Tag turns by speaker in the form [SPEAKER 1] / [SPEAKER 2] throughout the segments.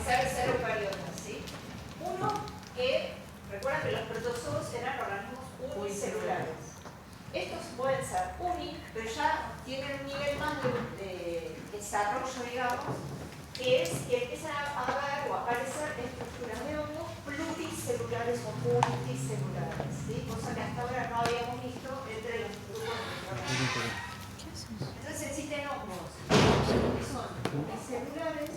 [SPEAKER 1] ser eucariotas, ¿sí? Uno que, recuerdan que los protozoos eran organismos unicelulares. Estos pueden ser pero ya tienen un nivel más de desarrollo, digamos, que es que empiezan a ver o a aparecer estructuras de hongos pluricelulares o multicelulares, ¿sí? Cosa que hasta ahora no habíamos visto entre los grupos de microorganismos. Entonces existen hongos que son unicelulares,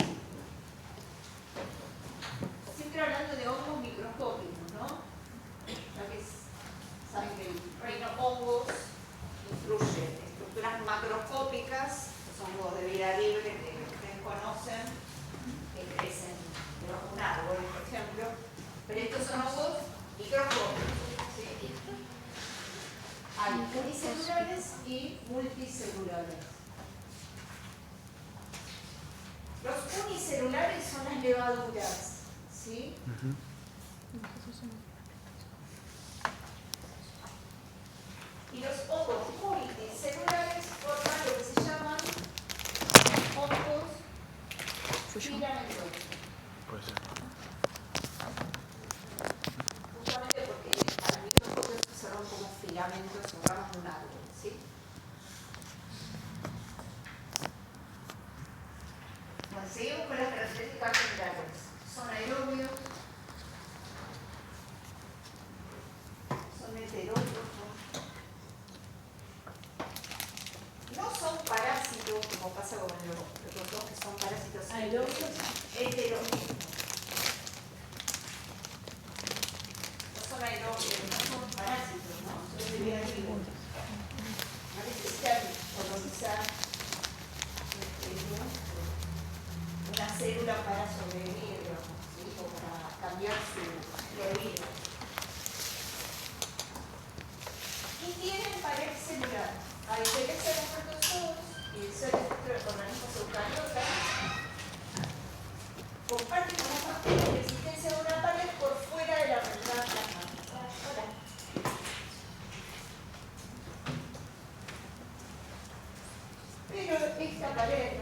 [SPEAKER 1] siempre hablando de hongos microscópicos, ¿no? Ya que saben que el reino hongos incluye estructuras macroscópicas, que son hongos de vida libre que ustedes conocen, que crecen debajo de un árbol, por ejemplo, pero estos son hongos microscópicos, ¿sí? Hay unicelulares y multicelulares. Los unicelulares son las levaduras, ¿sí? Y los hongos multicelulares forman lo que se llaman hongos filamentosos.
[SPEAKER 2] Puede ser.
[SPEAKER 1] Justamente porque al microscopio se ven como filamentos o ramas de un árbol, ¿sí? Bueno, seguimos con las características generales. Son aerobios, son heterótrofos, no son parásitos, como pasa con los dos que son parásitos aerobios, heterótrofos. No son aerobios, no son parásitos, ¿no? Son de vida libre. No necesitan colonizar una célula para sobrevivir, digamos, ¿sí? O para cambiar su vida. Y tienen pared celular. A diferencia de los protozoos y de otros organismos eucariotas, comparten con las bacterias la existencia de una pared por fuera de la membrana plasmática. Pero esta pared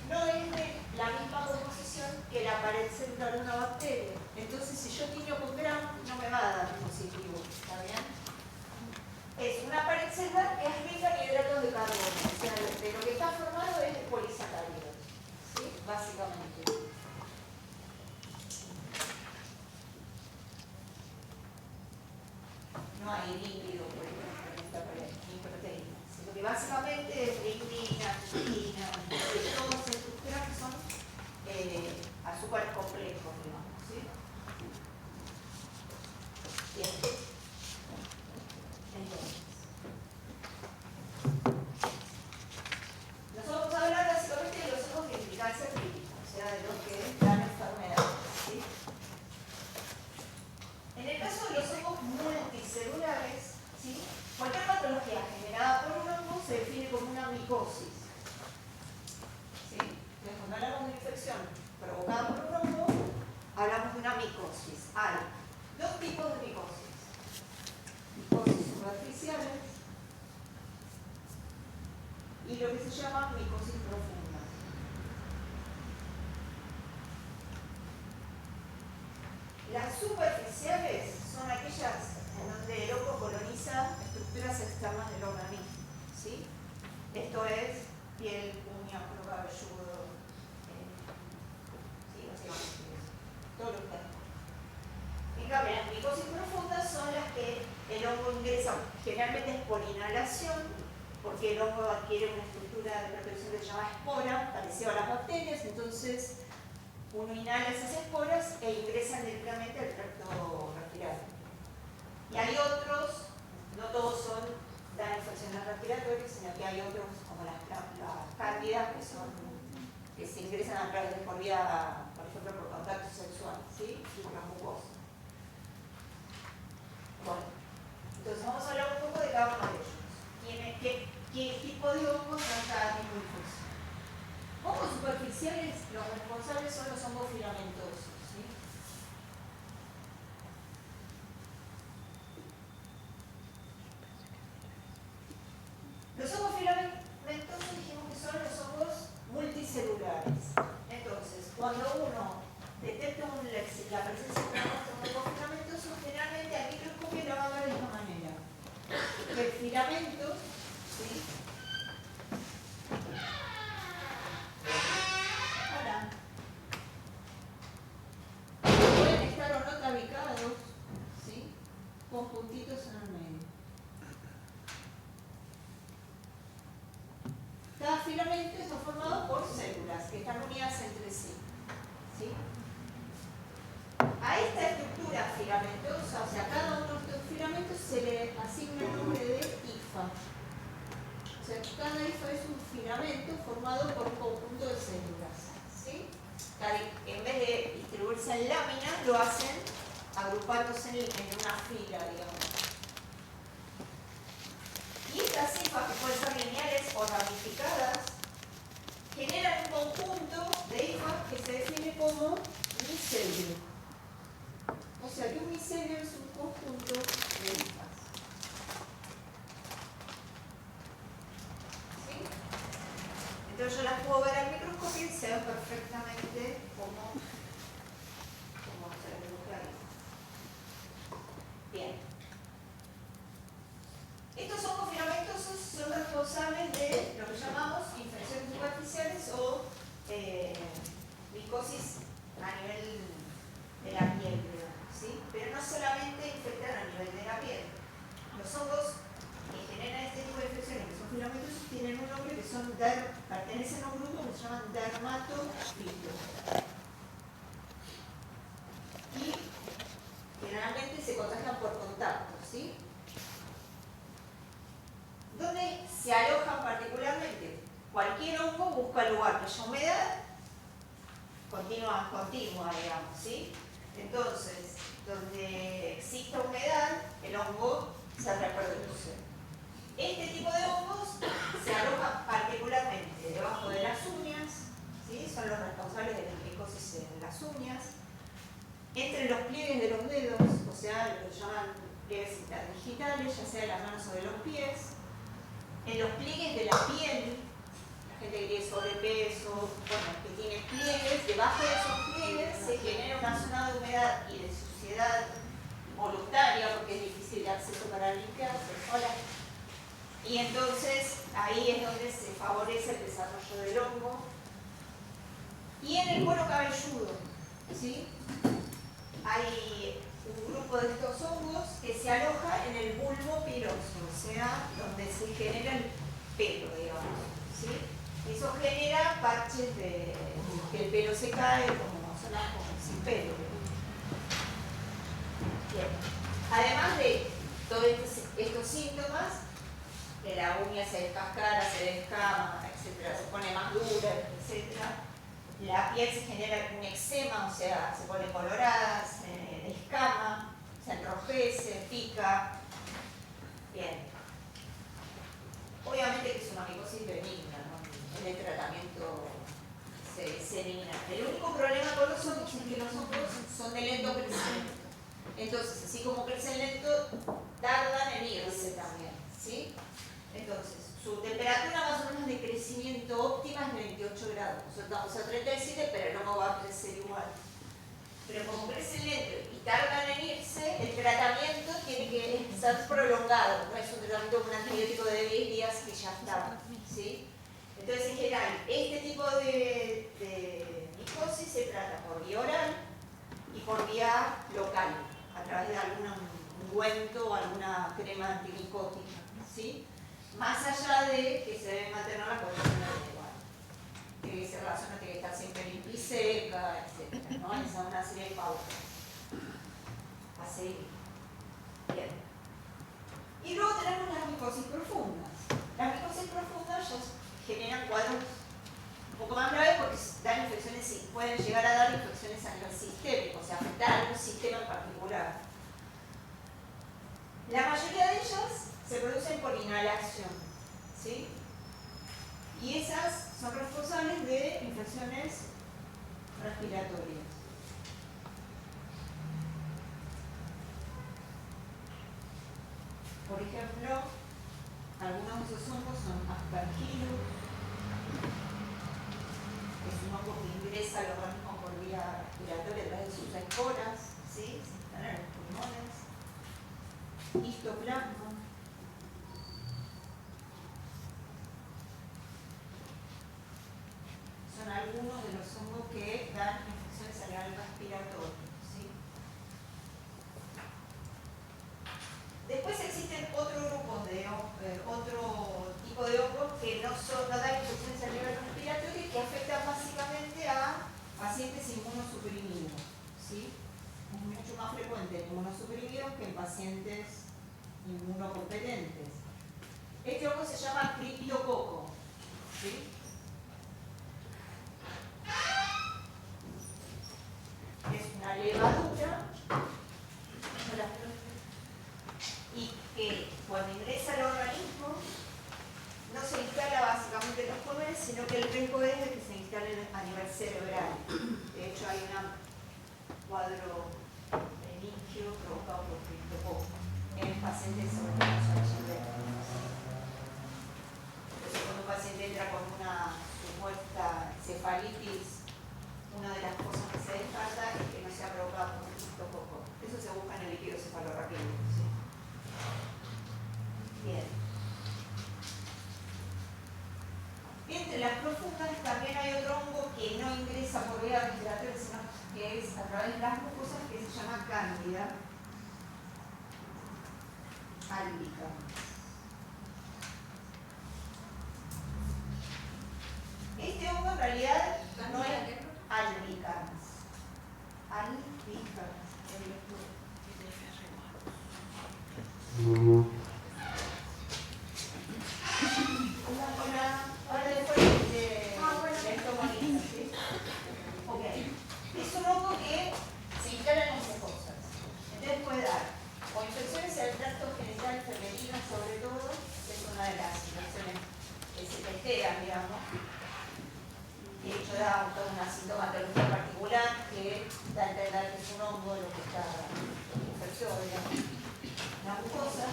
[SPEAKER 1] no es de la misma composición que la pared celular de una bacteria. Entonces, si yo tiño con Gram, no me va a dar positivo. ¿Está bien? Es una pared celular que es rica en hidratos de carbono. O sea, de lo que está formado es de polisacáridos. ¿Sí? Básicamente. No hay líquido, por ejemplo, en esta pared, ni proteínas. Sino que básicamente es lignina, proteína, todas estructuras que son azúcares complejos, digamos. ¿Sí? Bien. Entonces, nos vamos a hablar básicamente de los hongos de implicancia crítica, o sea, de los que dan enfermedades. ¿Sí? En el caso de los hongos multicelulares, ¿sí? Cualquier patología generada por un hongo se define como una micosis. ¿Sí? Entonces, cuando hablamos de una infección provocada por un hongo, hablamos de una micosis. Hay dos tipos de micosis. Micosis superficiales y lo que se llama micosis profunda. Las superficiales son aquellas en donde el hongo coloniza estructuras externas del organismo. ¿Sí? Esto es piel, uña, cuero cabelludo, ¿sí? Básicamente todo lo externo. En cambio, las micosis profundas son las que el hongo ingresa, generalmente es por inhalación, porque el hongo adquiere una estructura de protección que se llama espora, parecida a las bacterias, entonces uno inhala esas esporas e ingresan directamente al tracto respiratorio. Y hay otros, no todos dan infecciones respiratorias, sino que hay otros, como las cándidas, que se ingresan a través de por vía, por ejemplo, por contacto sexual, ¿sí? Y por la mucosa. Bueno, entonces vamos a hablar un poco de cada uno de ellos. ¿Qué tipo de hongos dan cada tipo de infección? Hongos superficiales, los responsables son los hongos filamentosos. ¿Sí? Los hongos filamentosos dijimos que son los hongos multicelulares. Entonces, cuando uno aparecen separados como hongofilamentosos, generalmente al microscopio lo van a ver de esta manera. El filamento, ¿sí? Hola. Pueden estar o no tabicados, ¿sí? Con puntitos en el medio. Cada filamento está formado por células que están unidas entre sí. ¿Sí? A esta estructura filamentosa, o sea, a cada uno de estos filamentos se le asigna el nombre de hifa. O sea, cada hifa es un filamento formado por un conjunto de células. ¿Sí? En vez de distribuirse en láminas, lo hacen agrupándose en una fila, digamos. Y estas hifas, que pueden ser lineales o ramificadas, generan un conjunto de hifas que se define como micelio. O sea que un micelio es un conjunto de hifas. ¿Sí? Entonces yo las puedo ver al microscopio y se ve perfectamente cómo se dibuja ahí. Bien. Estos hongofilamentosos son responsables de lo que llamamos infecciones superficiales o micosis a nivel de la piel, ¿sí? Pero no solamente infectan a nivel de la piel. Los hongos que generan este tipo de infecciones, que son filamentosos, tienen un nombre que pertenecen a un grupo que se llaman dermatofitos. Y generalmente se contagian por contacto, ¿sí? ¿Dónde se alojan particularmente? Cualquier hongo busca el lugar que haya humedad continua, digamos, ¿sí? Entonces, donde exista humedad, el hongo se reproduce. Este tipo de hongos se alojan particularmente debajo de las uñas, ¿sí? Son los responsables de la micosis en las uñas, entre los pliegues de los dedos, o sea, lo que llaman pliegues interdigitales, ya sea de las manos o de los pies, en los pliegues de la piel, la gente que tiene sobrepeso, bueno, que tiene pliegues, debajo de esos pliegues se genera una zona de humedad y de suciedad voluntaria, porque es difícil de acceso para limpiarse. Hola. Y entonces ahí es donde se favorece el desarrollo del hongo. Y en el cuero cabelludo, ¿sí? Hay un grupo de estos hongos que se aloja en el bulbo piloso, o sea, donde se genera el pelo, digamos, ¿sí? Eso genera parches de que el pelo se cae, como zonas como sin pelo. Bien. Además de todos estos síntomas, que la uña se descascara, se descama, etc., se pone más dura, etc., la piel se genera un eczema, o sea, se pone colorada, se descama, se enrojece, pica. Bien. Obviamente que es una micosis benigna, ¿no? En el tratamiento se elimina. El único problema con los hongos es que los hongos son de lento crecimiento. Entonces, así como crecen lento, tardan en irse también, ¿sí? Entonces, su temperatura más o menos de crecimiento óptima es 28 grados. Nosotros estamos a 37, pero el hongo va a crecer igual. Pero como crecen lento y tardan en irse, el tratamiento tiene que ser prolongado. No es un tratamiento con un antibiótico de 10 días que ya está, ¿sí? Entonces, en general, este tipo de micosis se trata por vía oral y por vía local, a través de algún ungüento o alguna crema antimicótica, ¿sí? Más allá de que se debe mantener la condición adecuada. Tiene que ser la zona, tiene que estar siempre limpia y seca, etc., ¿no? Esa es una serie de pautas a seguir. Bien. Y luego tenemos las micosis profundas. Las micosis profundas ya generan cuadros un poco más graves porque dan infecciones, pueden llegar a dar infecciones a nivel sistémico, o sea, afectar a algún sistema en particular. La mayoría de ellas se producen por inhalación, ¿sí? Y esas son responsables de infecciones respiratorias. Por ejemplo, algunos de esos hongos son Aspergillus, que es un hongo que ingresa al organismo por vía respiratoria a través de sus esporas. ¿sí? Se instalan en los pulmones. Histoplasma. Son algunos de los hongos que dan infecciones al canal respiratorio, ¿sí? Después existen otro grupo de otro tipo de hongos que no dan infecciones a nivel respiratorio y que afectan básicamente a pacientes inmunosuprimidos, ¿sí? Es mucho más frecuente en inmunosuprimidos que en pacientes inmunocompetentes. Este hongo se llama criptococo, ¿sí? Es una levadura y que cuando ingresa al organismo no se instala básicamente en los pulmones, sino que el riesgo es de que se instale a nivel cerebral. De hecho hay un cuadro meningio provocado por criptococo en pacientes sobre todo entonces cuando un paciente entra con una supuesta cefalitis, una de las cosas que se descarta es que no sea provocado por criptococo. Eso se busca en el líquido cefalorraquídeo, ¿sí? Bien. Entre las profundas también hay otro hongo que no ingresa por vía respiratoria, sino que es a través de las mucosas, que se llama Cándida albicans. Este hongo en realidad no es albicans. Albicans. Ahora después de esto bonito, ¿sí? Ok. Es un hongo que se instala en muchas cosas. Entonces puede dar o infecciones al tracto genital femenino, sobre todo, que es una de las infecciones que se testean, digamos. De hecho, da toda una sintomatología particular que da a entender que es un hongo lo que está infecció, digamos, la mucosa.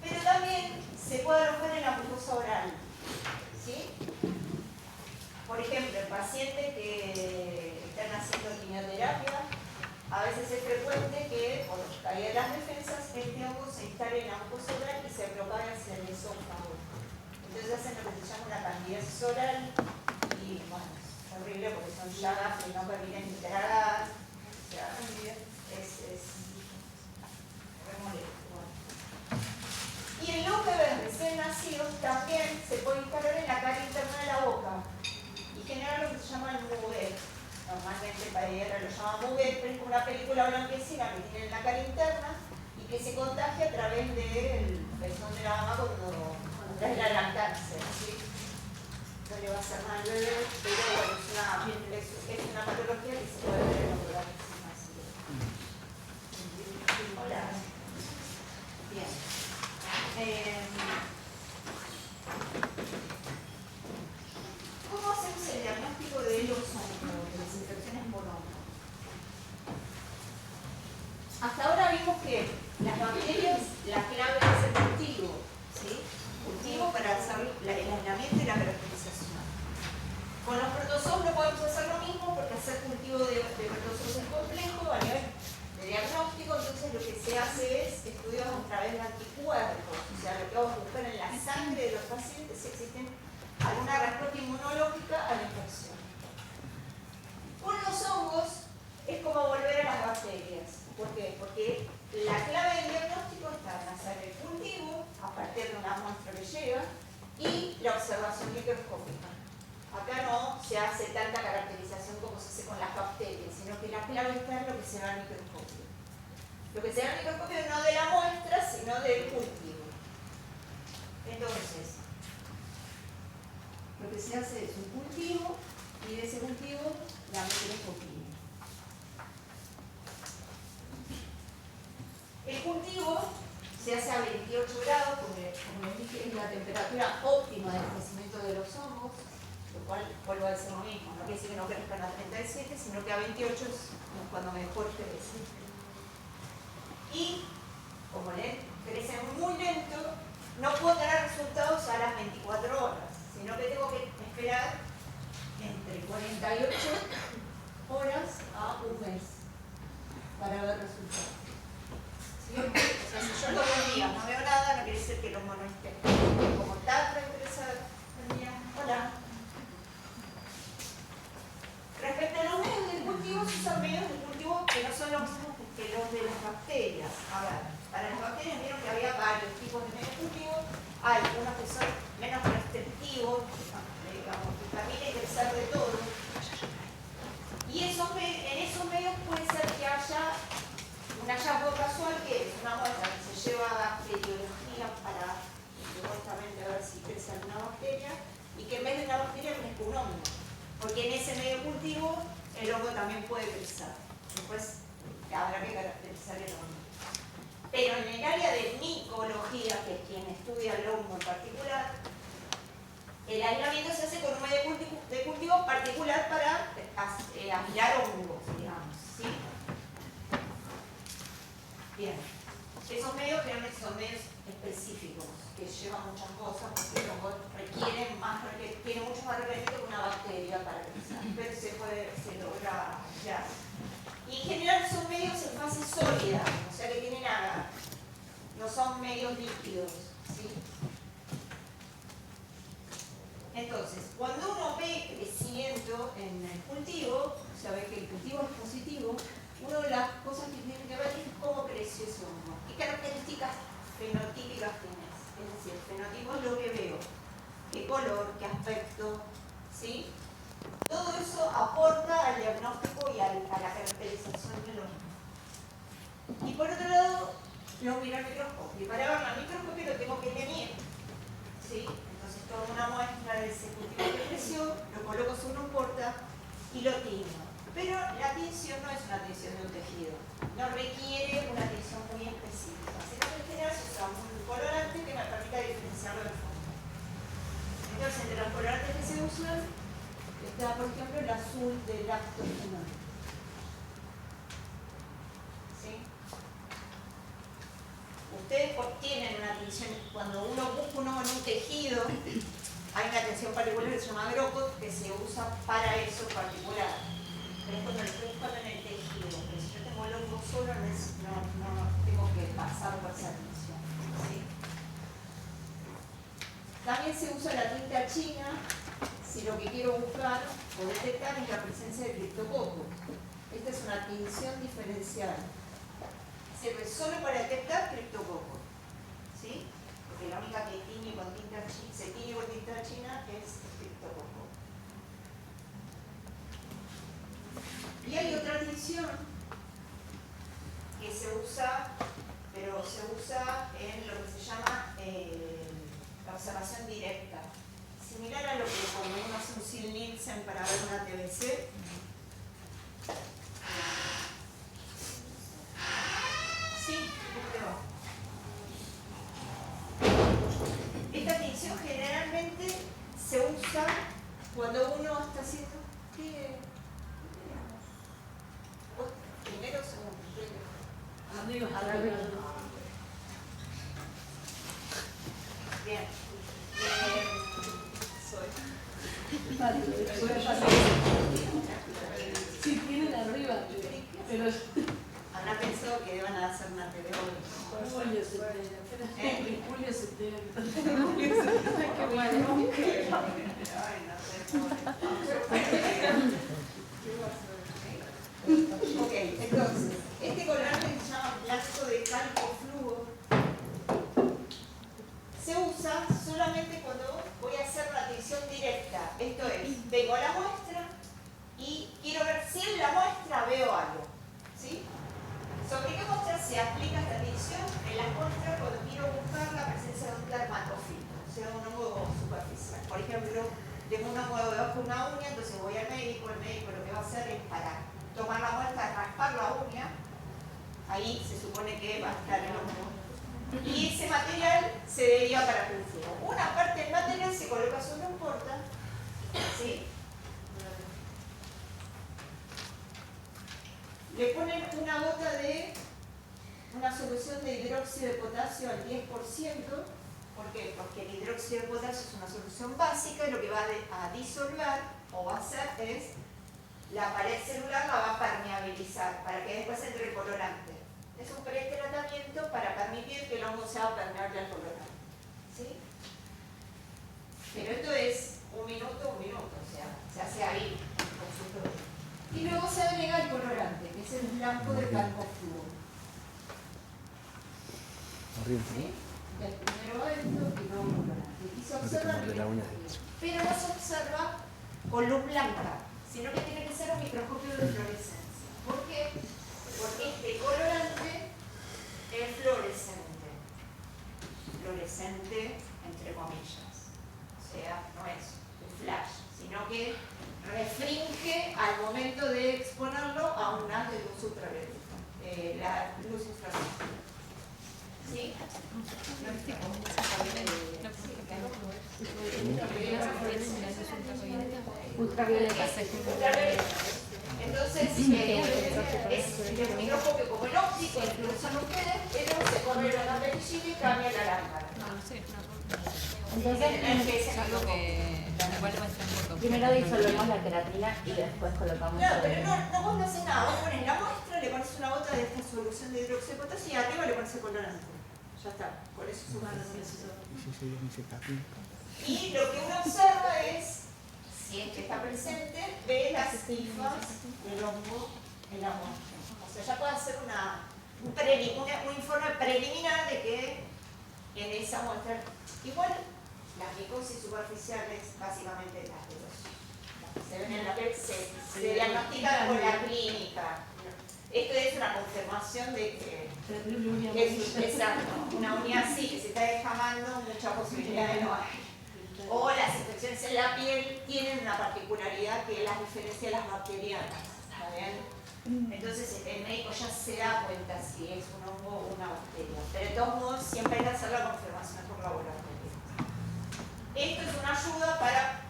[SPEAKER 1] Pero también se puede alojar en la mucosa oral, ¿sí? Por ejemplo, en pacientes que están haciendo quimioterapia, a veces es frecuente que, por caída de las defensas, este hongo se instale en la mucosa oral y se propague hacia el esófago. Entonces hacen lo que se llama una candidiasis oral y, bueno, es horrible porque son llagas que no permiten tragar. O sea, es re molesto. Y en los bebés recién nacidos también se puede instalar en la cara interna de la boca y generar lo que se llama el muguet. Normalmente para ella lo llaman muguet, pero es como una película blanquecina que tiene en la cara interna y que se contagia a través del pezón de la mamá cuando trae la lactancia, ¿sí? No le va a hacer nada al bebé, pero bueno, es una patología que se puede ver en los bebés recién nacidos. Hola. Bien. ¿Cómo hacemos el diagnóstico de los hongos, de las infecciones por hongo? Hasta ahora vimos que las bacterias, la clave es el cultivo, ¿sí? Cultivo para hacer el aislamiento y la caracterización. Con los protozoos no podemos hacer lo mismo porque hacer cultivo de protozoos es complejo a nivel de diagnóstico, entonces lo que se hace es estudios a través de anticuerpos, o sea, lo que vamos a buscar en la sangre de los pacientes si existen alguna respuesta inmunológica a la infección. Con los hongos es como volver a las bacterias. ¿Por qué? Porque la clave del diagnóstico está en hacer el cultivo a partir de una muestra que llega y la observación microscópica. Acá no se hace tanta caracterización como se hace con las bacterias, sino que la clave está en lo que se ve al microscopio. Lo que se ve al microscopio no de la muestra, sino del cultivo. Entonces, lo que se hace es un cultivo y de ese cultivo la microscopía. El cultivo se hace a 28 grados, porque como les dije es la temperatura óptima del crecimiento de los hongos, lo cual vuelvo a decir lo mismo, no quiere decir que no crezcan a 37, sino que a 28 es cuando mejor crece. Y como crecen muy lento, no puedo tener resultados a las 24 horas, sino que tengo que esperar entre 48 horas a un mes
[SPEAKER 2] para ver resultados.
[SPEAKER 1] ¿Sí? O sea, si yo todos los días no veo nada, no quiere decir que el hongo no esté. Como está reingresado. Hola. Respecto a los medios de cultivo, se usan medios de cultivo que no son los mismos que los de las bacterias. A ver, para las bacterias vieron que había varios tipos de medios de cultivo. Hay unos que son menos restrictivos, digamos, que también hay que pensar de todo. Y en esos medios puede ser que haya un hallazgo casual, que es una muestra que se lleva a bacteriología para supuestamente a ver si crece alguna bacteria, y que en vez de una bacteria crezca un hongo. Porque en ese medio cultivo el hongo también puede crecer. Después habrá que caracterizar el hongo. Pero en el área de micología, que es quien estudia el hongo en particular, el aislamiento se hace con un medio de cultivo particular para aislar hongos, digamos. ¿Sí? Bien. Esos medios generalmente son medios específicos, que llevan muchas cosas, porque el hongo tiene mucho más requerimiento que una bacteria para crecer, pero se logra aislar. Y en general son medios en fase sólida, o sea que tienen agar, no son medios líquidos. ¿Sí? Entonces, cuando uno ve crecimiento en el cultivo, o sea, ve que el cultivo es positivo, una de las cosas que tiene que ver es cómo creció ese hongo, qué características fenotípicas tienes. Es decir, el fenotipo es lo que veo, qué color, qué aspecto, ¿sí? Todo eso aporta al diagnóstico y a la caracterización del hongo. Y por otro lado, lo miro al microscopio. Y para verlo al microscopio lo tengo que teñir, ¿sí? Entonces tomo una muestra de ese cultivo que creció, lo coloco sobre un porta y lo tiño. Pero la tinción no es una tinción de un tejido, no requiere una tinción muy específica, sino que en general se usa un colorante que me permita diferenciarlo del fondo. Entonces, entre los colorantes que se usan está, por ejemplo, el azul del lactogenol. ¿Sí? Ustedes obtienen una tinción, cuando uno busca uno en un tejido, hay una tinción particular que se llama Grocot, que se usa para eso en particular. Pero es cuando lo estoy buscando en el tejido. Pero si yo tengo el hongo solo, no tengo que pasar por esa tinción. ¿Sí? También se usa la tinta china si lo que quiero buscar o detectar es la presencia de criptococos. Esta es una tinción diferencial. Sirve solo para detectar criptococos. ¿Sí? Porque la única que tiñe con tinta china, se tiñe con tinta china es el criptococo. Y hay otra tinción que se usa, pero se usa en lo que se llama la observación directa. Similar a lo que cuando uno hace un Sil-Nielsen para ver una TBC. Sí, esta tinción generalmente se usa cuando uno está haciendo... ¿Qué? Primero o segundo. Bien.
[SPEAKER 2] Sí, tienen arriba, pero...
[SPEAKER 1] Habrá pensado que iban a hacer una TV hoy.
[SPEAKER 2] Julio Setera. Julio Setera.
[SPEAKER 1] Qué bueno. Ay, no sé. Ok, entonces, este colorante que se llama plástico de calcofluo se usa solamente cuando voy a hacer una tinción directa. Esto es, tengo la muestra y quiero ver si en la muestra veo algo. ¿Sí? ¿Sobre qué muestra se aplica esta tinción? En las muestras cuando quiero buscar la presencia de un dermatofito, o sea, un hongo superficial. Por ejemplo, tengo un hongo debajo de una uña, entonces voy al médico, el médico lo que va a hacer es para tomar la muestra, raspar la uña, ahí se supone que va a estar el hongo. Y ese material se deriva para cultivo. Una parte del material se coloca sobre un porta, ¿sí? Le ponen una gota de una solución de hidróxido de potasio al 10%. ¿Por qué? Porque el hidróxido de potasio es una solución básica y lo que va a disolver o va a hacer es la pared celular la va a permeabilizar para que después entre el colorante. Es un pretratamiento para permitir que el hongo sea permeable al colorante. ¿Sí? Pero esto es un minuto, o sea, se hace ahí, en el consultorio. Y luego se agrega el colorante, que es el blanco del calcofluo. ¿Sí? El primero esto y luego el colorante. Y se observa pero no se observa con luz blanca, sino que tiene que ser un microscopio de fluorescencia. ¿Por qué? Porque este colorante es fluorescente. Fluorescente entre comillas. O sea, no es un flash, sino que restringe al momento de exponerlo a un haz de luz ultravioleta, la luz infrarroja. ¿Sí?
[SPEAKER 3] Ultravioleta.
[SPEAKER 1] Entonces, es un microscopio como el óptico, el que usan ustedes, pero se corre la perillita y cambia la lámpara.
[SPEAKER 3] Entonces,
[SPEAKER 4] algo que igual le muestra un poco.
[SPEAKER 3] primero disolvemos la queratina y después colocamos
[SPEAKER 1] Claro, pero vos no haces nada. Vos pones la muestra, le pones una gota de esta solución de hidróxido de potasio y arriba le pones el colorante. Ya está, por eso es humano. Y lo que uno observa es, si es que está presente, ve las tifas del hongo en la muestra. O sea, ya puede hacer un informe preliminar de que en esa muestra, igual la micosis superficial es básicamente las de las que se ven en la piel, se diagnostican con la clínica. Esto es una confirmación de que es exacto, una unidad así que se está descamando, mucha posibilidad de no hay. O las infecciones en la piel tienen una particularidad que las diferencia de las bacterianas. ¿Está bien? Entonces el médico ya se da cuenta si es un hongo o una bacteria. Pero de todos modos siempre hay que hacer la confirmación por laboratorio. Esto es una ayuda para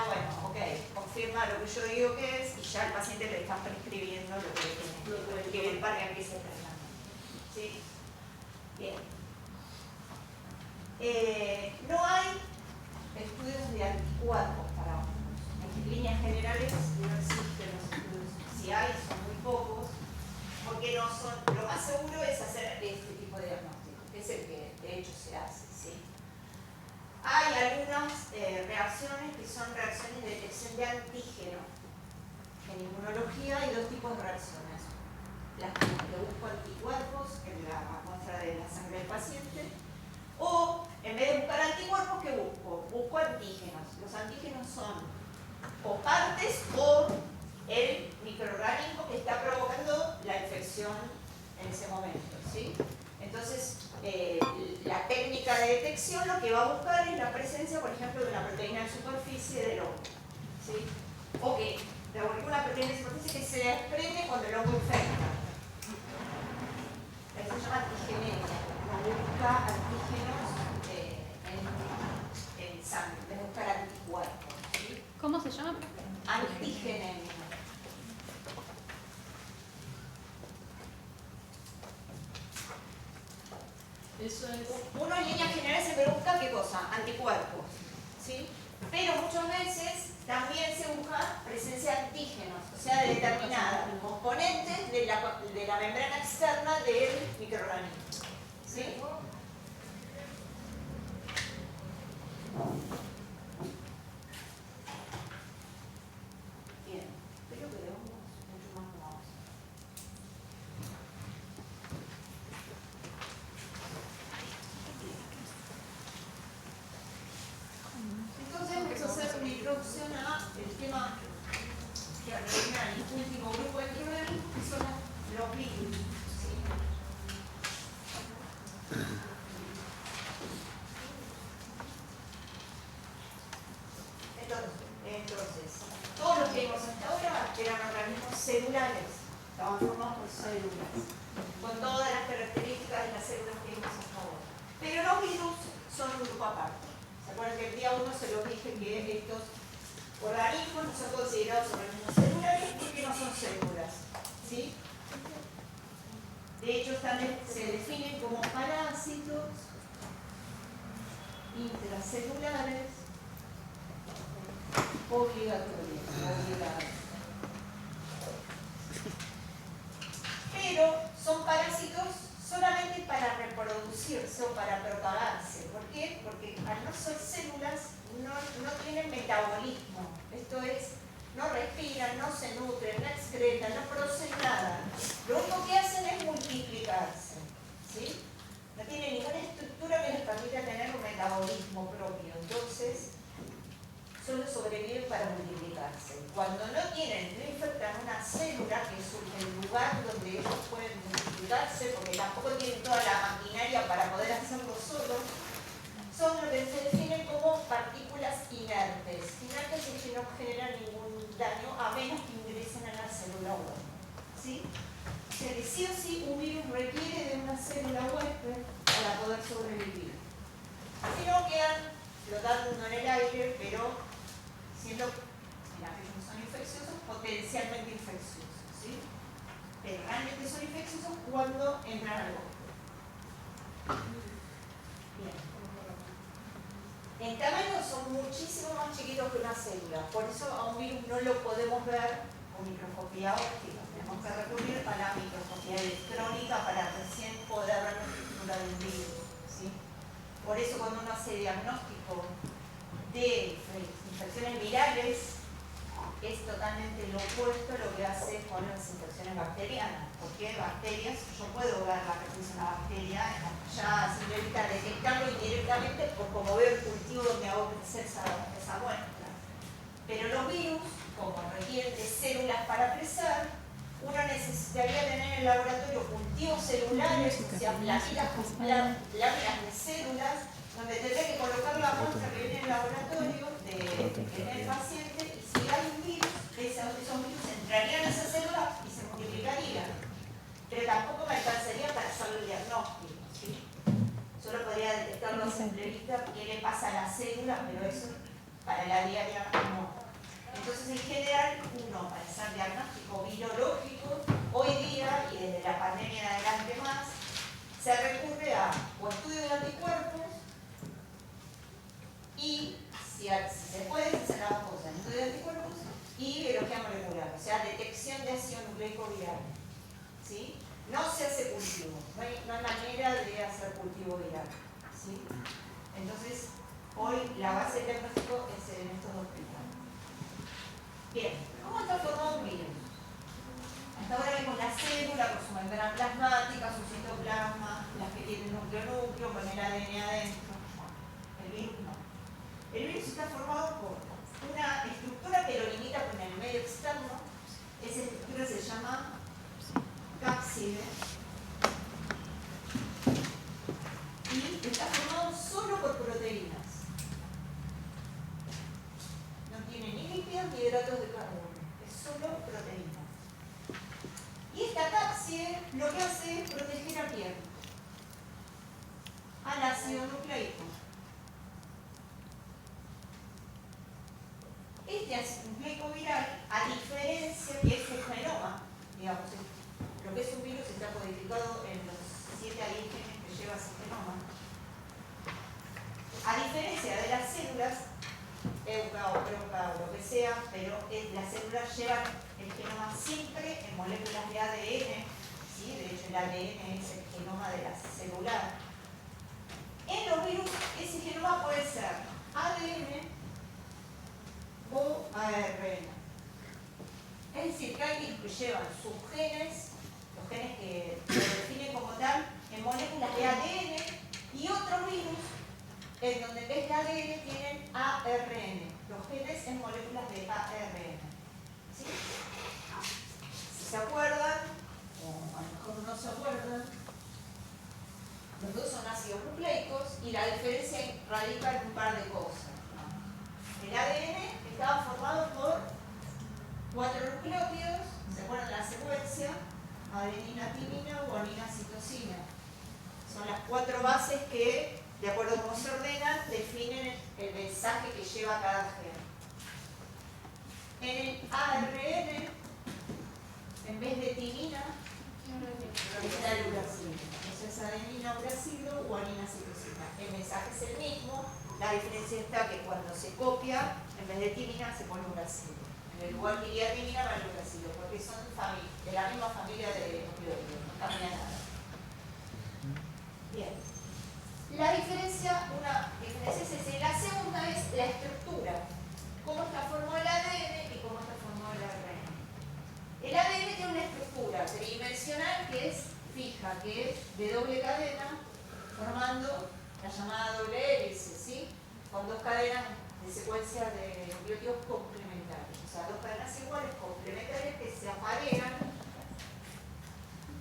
[SPEAKER 1] bueno, ok, confirma lo que yo digo que es y ya al paciente le están prescribiendo lo que tiene que prescribir para que empiece el tratamiento. ¿Sí? Bien. No hay estudios de anticuerpos para hongos. En líneas generales no existen los estudios. Si hay, son muy pocos, porque no son. Lo más seguro es hacer este tipo de diagnóstico, que es el que de hecho se hace. ¿Sí? Hay algunas reacciones que son reacciones de detección de antígeno. En inmunología hay dos tipos de reacciones. Las que busco anticuerpos en la muestra de la sangre del paciente, o en vez de buscar anticuerpos, ¿qué busco? Busco antígenos. Los antígenos son o partes o el microorganismo que está provocando la infección en ese momento. ¿Sí? Entonces, la técnica de detección lo que va a buscar es la presencia, por ejemplo, de una proteína de superficie del hongo. ¿Sí? O que de alguna proteína de superficie que se desprende cuando el hongo infecta. Eso se llama antigenética. Uno busca antígenos en sangre, en vez de buscar anticuerpos. ¿Sí?
[SPEAKER 4] ¿Cómo se llama?
[SPEAKER 1] Antigenética.
[SPEAKER 2] Eso es.
[SPEAKER 1] Uno en líneas generales siempre busca ¿qué cosa? Anticuerpos. ¿Sí? Pero muchas veces también se busca presencia de antígenos, o sea, de determinados componentes de la membrana externa del microorganismo. ¿Sí? Bien, espero que veamos mucho más nuevos. Entonces vamos a hacer una introducción al tema que arregla el último grupo de microorganismos, que son los virus. ¿Sí? Entonces, todos los que vimos hasta ahora eran organismos celulares, estaban formados por células, con todas las características de las células que vimos hasta ahora. Pero los virus son un grupo aparte. ¿Se acuerdan que el día 1 se los dije que estos organismos no son considerados organismos celulares porque no son células? ¿Sí? De hecho, se definen como parásitos intracelulares obligatorios. pero son parásitos solamente para reproducirse o para propagarse. ¿Por qué? Porque al no ser células no tienen metabolismo. Esto es, no respiran, no se nutren, no excretan, no producen nada. Lo único que hacen es multiplicarse, ¿sí? No tienen ninguna estructura que les permita tener un metabolismo propio. Entonces, solo sobreviven para multiplicarse. Cuando no infectan una célula, que es el lugar donde ellos pueden multiplicarse, porque tampoco tienen toda la maquinaria para poder hacerlo solos, son lo que se definen como partículas inertes. Inertes es que no generan ningún daño a menos que ingresen a la célula huésped, ¿sí? O sea que sí o sí un virus requiere de una célula huésped para poder sobrevivir. Si no, quedan flotando en el aire, pero siendo, en aquellos que son infecciosos, potencialmente infecciosos, ¿sí? Pero realmente son infecciosos cuando entran al cuerpo. Bien. En tamaño son muchísimo más chiquitos que una célula, por eso a un virus no lo podemos ver con microscopía óptica. Tenemos que recurrir a la microscopía electrónica para recién poder ver la estructura del virus, ¿sí? Por eso cuando uno hace diagnóstico de infecciones virales, es totalmente lo opuesto a lo que hace con las infecciones bacterianas. Porque bacterias, yo puedo ver la presencia de una bacteria, ya simplemente detectarlo indirectamente por como veo el cultivo donde hago crecer esa muestra. Pero los virus, como requieren de células para crecer, uno necesitaría tener en el laboratorio cultivos celulares, o sea, láminas de células, donde tendré que colocar la muestra que viene en el laboratorio del paciente, y si hay un virus, esos virus entrarían a esa célula y se multiplicarían. Pero tampoco me alcanzaría para hacer el diagnóstico, ¿sí? Solo podría detectarlo a simple vista qué le pasa a la célula, pero eso para la diaria no. Entonces, en general, uno, para hacer diagnóstico virológico, hoy día, y desde la pandemia en adelante más, se recurre a o estudio de anticuerpos y, si se puede, se hacen las cosas, estudio de anticuerpos y biología molecular, o sea, detección de ácido nucleico viral, ¿sí? No se hace cultivo, no hay manera de hacer cultivo viral, ¿sí? Entonces, hoy la base del diagnóstico es en estos dos criterios. Bien, ¿cómo está formado un virus? Hasta ahora vemos la célula con su membrana plasmática, su citoplasma, las que tienen núcleo con el ADN adentro. El virus no. El virus está formado por una estructura que lo limita con el medio externo. Esa estructura se llama cápside. Y está formado solo por proteínas. No tiene ni lípidos ni hidratos de carbono. Es solo proteínas. Y esta cápside lo que hace es proteger a quién? Al ácido nucleico. Este ácido nucleico viral, a diferencia que es el genoma, digamos, lo que es un virus está codificado en los 7 a 10 genes que lleva ese genoma. A diferencia de las células, euca o proca o lo que sea, pero las células llevan el genoma siempre en moléculas de ADN, ¿sí? De hecho el ADN es el genoma de la celular. En los virus ese genoma puede ser ADN o ARN. Es decir, que hay virus que llevan sus genes, los genes que lo definen como tal, en moléculas de ADN, y otros virus en donde en vez de ADN tienen ARN, los genes en moléculas de ARN. ¿Sí? Si se acuerdan, o a lo mejor no se acuerdan, los dos son ácidos nucleicos y la diferencia radica en un par de cosas. El ADN estaba formado por 4 nucleótidos, ¿se acuerdan la secuencia? Adenina, timina, guanina, citosina. Son las 4 bases que, de acuerdo a cómo se ordenan, definen el mensaje que lleva cada gen. En el ARN, en vez de timina, está el uracilo. Entonces, adenina, uracilo, guanina, citosina. El mensaje es el mismo, la diferencia está que cuando se copia, en vez de timina, se pone uracilo. En el lugar que iría timina, va el uracilo, porque son de la misma familia de nucleótidos. que es fija, que es de doble cadena, formando la llamada doble hélice, ¿sí? Con dos cadenas de secuencia de nucleótidos complementarios. O sea, dos cadenas iguales complementarias que se aparean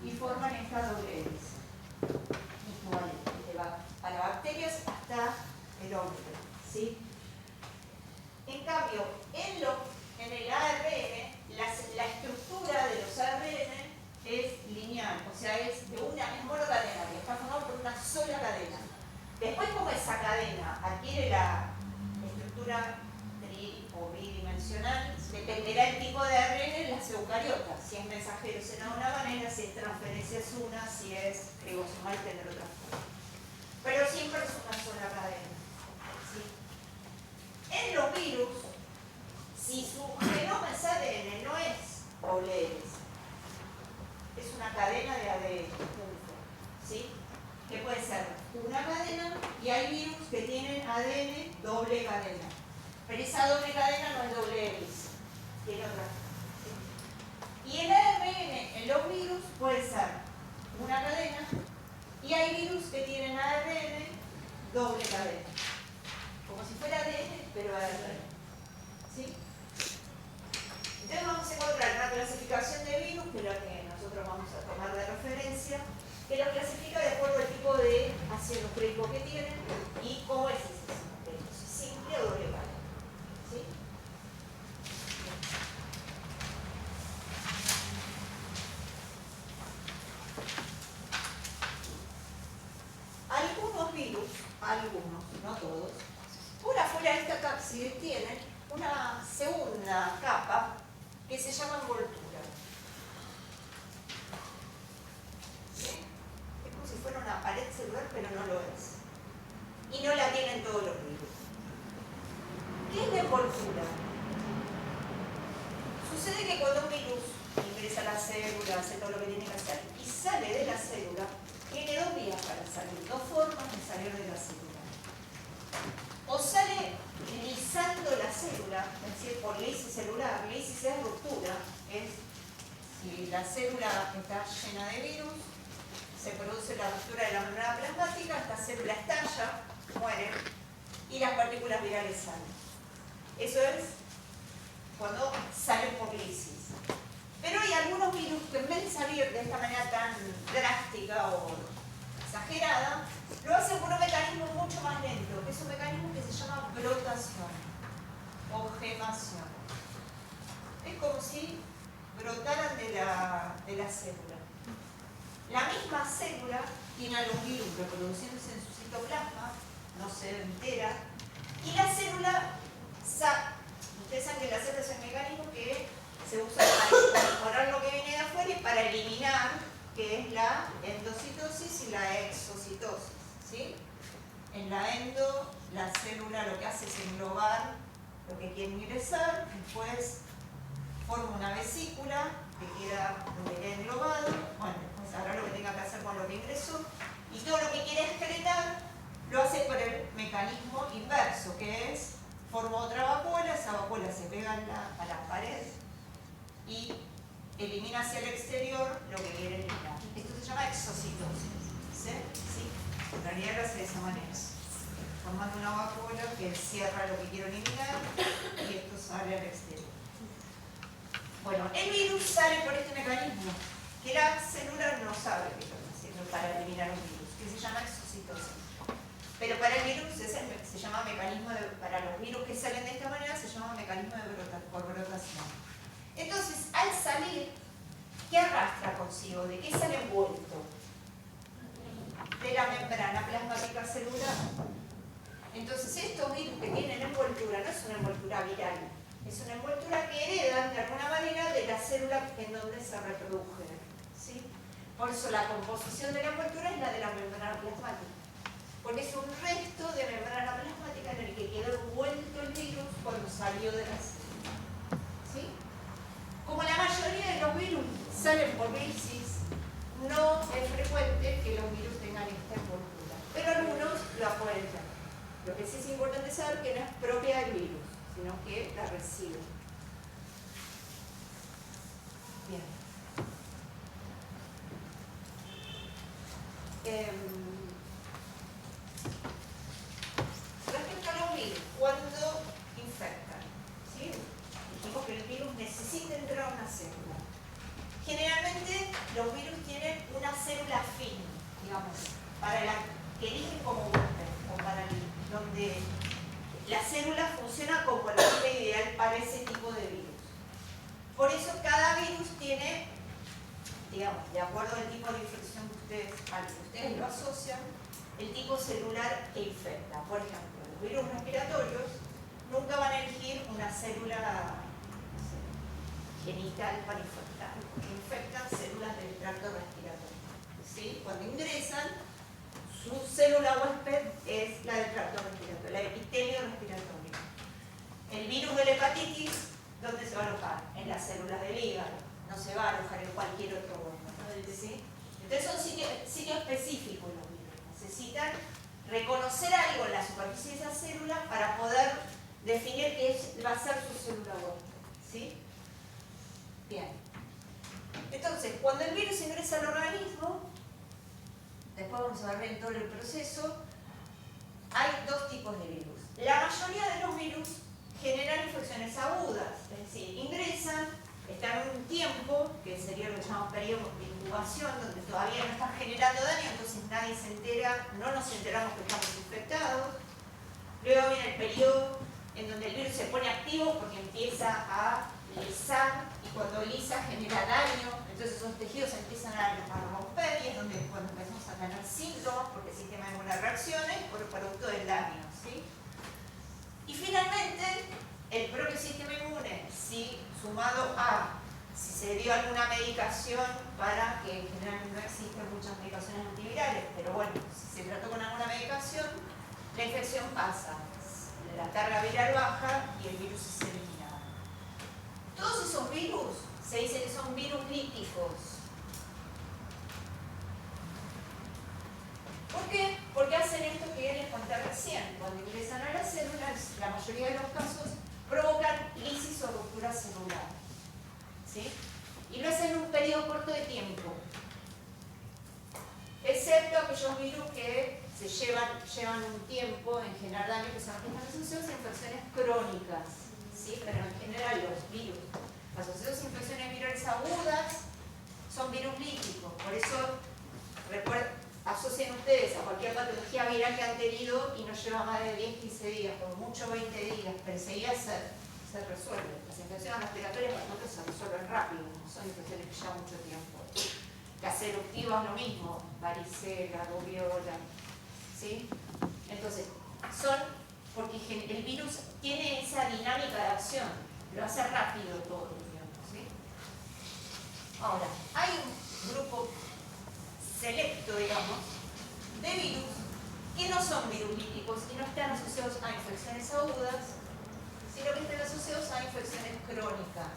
[SPEAKER 1] y forman esta doble hélice. Igual, para bacterias hasta el hombre, ¿sí? En cambio, en el ARN, la estructura de los ARN es lineal, o sea, es monocatenaria, está formado por una sola cadena. Después, como esa cadena adquiere la estructura o bidimensional, dependerá el tipo de ARN en las eucariotas. Si es mensajero será de una manera, si es transferencia es una, si es ribosomal tendrá otra forma. Pero siempre es una sola cadena, ¿sí? En los virus, si su genoma es ADN, no es doble hélice, es una cadena de ADN, ¿sí? Que puede ser una cadena, y hay virus que tienen ADN doble cadena. Pero esa doble cadena no es doble hélice, tiene otra. ¿Sí? Y el ARN en los virus puede ser una cadena, y hay virus que tienen ARN doble cadena. Como si fuera ADN, pero ARN. ¿Sí? Entonces vamos a encontrar una clasificación de virus, que es la que nosotros vamos a tomar de referencia, que lo clasifica de acuerdo al tipo de ácido nucleico que tienen y cómo es ese ácido nucleico, si es simple o doble cadena. ¿Sí? Algunos virus, no todos, por afuera de esta cápside tienen una segunda capa que se llama envoltura. ¿Sí? Es como si fuera una pared celular, pero no lo es. Y no la tienen todos los virus. ¿Qué es la envoltura? Sucede que cuando un virus ingresa a la célula, hace todo lo que tiene que hacer y sale de la célula, tiene dos vías para salir, dos formas de salir de la célula. O sale lisando la célula, es decir, por lisis celular. Lisis es ruptura, es si la célula está llena de virus, se produce la ruptura de la membrana plasmática, esta célula estalla, muere, y las partículas virales salen. Eso es cuando salen por lisis. Pero hay algunos virus que en vez de salir de esta manera tan drástica o exagerada, lo hacen por un mecanismo mucho más lento, que es un mecanismo que se llama brotación o gemación. Es como si brotaran de la célula. La misma célula tiene a los virus reproduciéndose en su citoplasma, no se entera, y la célula, ustedes saben que la célula es un mecanismo que se usa para incorporar lo que viene de afuera y para eliminar, que es la endocitosis y la exocitosis, ¿sí? En la endo, la célula lo que hace es englobar lo que quiere ingresar, después forma una vesícula que queda englobado, bueno, después hará lo que tenga que hacer con lo que ingresó, y todo lo que quiere excretar lo hace por el mecanismo inverso, que es, forma otra vacuola, esa vacuola se pega a la pared y elimina hacia el exterior lo que quiere eliminar. Esto se llama exocitosis, ¿sí? ¿Sí? En realidad lo hace de esa manera, formando una vacuola que encierra lo que quiero eliminar y esto sale al exterior. Bueno, el virus sale por este mecanismo, que la célula no sabe que está haciendo para eliminar un virus, que se llama exocitosis. Pero para el virus se llama mecanismo para los virus que salen de esta manera se llama mecanismo por brotación. Entonces, al salir, ¿qué arrastra consigo? ¿De qué sale envuelto? De la membrana plasmática celular. Entonces, estos virus que tienen envoltura no es una envoltura viral, es una envoltura que heredan de alguna manera de la célula en donde se reprodujeron, ¿sí? Por eso la composición de la envoltura es la de la membrana plasmática, porque es un resto de membrana plasmática en el que quedó envuelto el virus cuando salió de la célula, ¿sí? Como la mayoría de los virus salen por lisis, no es frecuente que los virus tengan esta envoltura, pero algunos la pueden tener. Lo que sí es importante saber que no es propia del virus, sino que la recibe. Bien. respecto a los virus, cuando infectan, ¿sí? Dijimos que el virus necesita entrar a una célula. Generalmente los virus tienen una célula fin, digamos, para la que eligen como huésped, o para donde la célula funciona como el huésped ideal para ese tipo de virus. Por eso cada virus tiene, digamos, de acuerdo al tipo de infección que ustedes lo asocian, el tipo celular que infecta. Por ejemplo, los virus respiratorios nunca van a elegir una célula, no sé, genital para infectar, porque infectan células del tracto respiratorio. ¿Sí? Cuando ingresan, su célula huésped es la del tracto respiratorio, la epitelio respiratorio. El virus de la hepatitis, ¿dónde se va a alojar? En las células del hígado, no se va a alojar en cualquier otro huésped. ¿Sí? Entonces son sitios específicos los virus. Necesitan reconocer algo en la superficie de esa célula para poder definir qué va a ser su célula huésped. ¿Sí? Bien. Entonces, cuando el virus ingresa al organismo, después vamos a ver en todo el proceso, hay dos tipos de virus. La mayoría de los virus generan infecciones agudas, es decir, ingresan, están en un tiempo, que sería lo que llamamos periodo de incubación, donde todavía no están generando daño, entonces nadie se entera, no nos enteramos que estamos infectados. Luego viene el periodo en donde el virus se pone activo porque empieza a lisar, y cuando lisa genera daño, entonces esos tejidos empiezan a romper, y es donde cuando empezamos a tener síntomas, porque el sistema inmune reacciona por el producto del daño. ¿Sí? Y finalmente, el propio sistema inmune, si sumado a si se dio alguna medicación para que en general no existen muchas medicaciones antivirales, pero bueno, si se trató con alguna medicación, la infección pasa, la carga viral baja y el virus es eliminado. Todos esos virus se dice que son virus líticos. ¿Por qué? Porque hacen esto que les conté recién. Cuando ingresan a las células, la mayoría de los casos provocan lisis o ruptura celular. ¿Sí? Y lo hacen en un periodo corto de tiempo. Excepto aquellos virus que se llevan un tiempo en generar daño, que son los asociados a infecciones crónicas. ¿Sí? Pero en general los virus asociados a infecciones virales agudas son virus líticos. Por eso, asocien ustedes a cualquier patología viral que han tenido y no lleva más de 10-15 días, por mucho 20 días, pero enseguida se resuelve. Las infecciones respiratorias, por ejemplo, se resuelven rápido, no son infecciones que llevan mucho tiempo. Las eruptivas lo mismo, varicela, rubiola, ¿sí? Entonces, son porque el virus tiene esa dinámica de acción, lo hace rápido todo, digamos, ¿sí? Ahora, hay un grupo selecto, digamos, de virus que no son virus líticos y no están asociados a infecciones agudas, sino que están asociados a infecciones crónicas.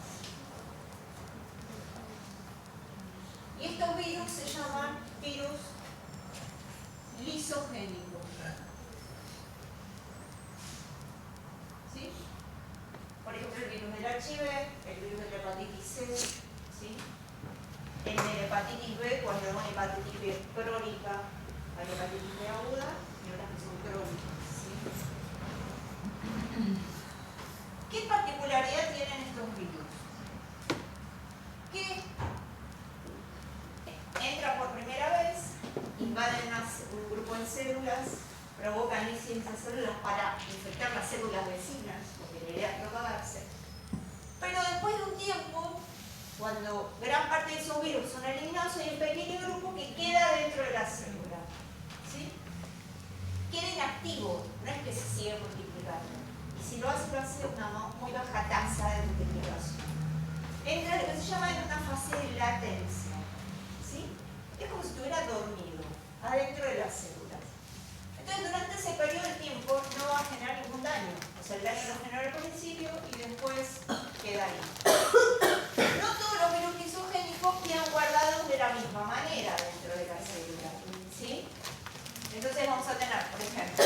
[SPEAKER 1] Y estos virus se llaman virus lisogénicos. ¿Sí? Por ejemplo, el virus del HIV, el virus de la hepatitis C, ¿sí? El de la hepatitis B, cuando hay una hepatitis B crónica, hay hepatitis B aguda y otras que son crónicas. ¿Sí? ¿Qué particularidad tienen estos virus? Que entran por primera vez, invaden un grupo de células, provocan lisis en esas células para infectar las células vecinas, porque la idea es propagarse. Pero después de un tiempo, cuando gran parte de esos virus son eliminados, hay un pequeño grupo que queda dentro de la célula. ¿Sí? Queda inactivo, no es que se sigue multiplicando. Y si lo hace una muy baja tasa de multiplicación. Entra lo que se llama en una fase de latencia. ¿Sí? Es como si estuviera dormido, adentro de las células. Entonces, durante ese periodo de tiempo no va a generar ningún daño. O sea, el daño lo genera al principio y después queda ahí. No todos los virus lisogénicos quedan guardados de la misma manera dentro de la célula. ¿Sí? Entonces vamos a tener, por ejemplo,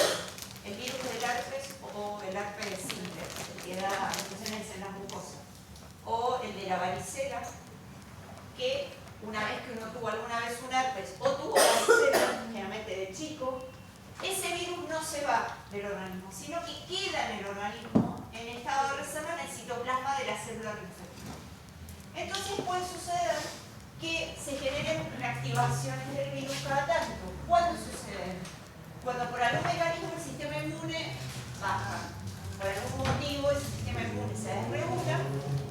[SPEAKER 1] el virus del herpes o el herpes simple, que da infecciones en las mucosas, o el de la varicela, que una vez que uno tuvo alguna vez un herpes o tuvo varicela, biológico, ese virus no se va del organismo, sino que queda en el organismo en estado de reserva en el citoplasma de la célula infectada. Entonces puede suceder que se generen reactivaciones del virus cada tanto. ¿Cuándo sucede? Cuando por algún mecanismo el sistema inmune baja. Por algún motivo el sistema inmune se desregula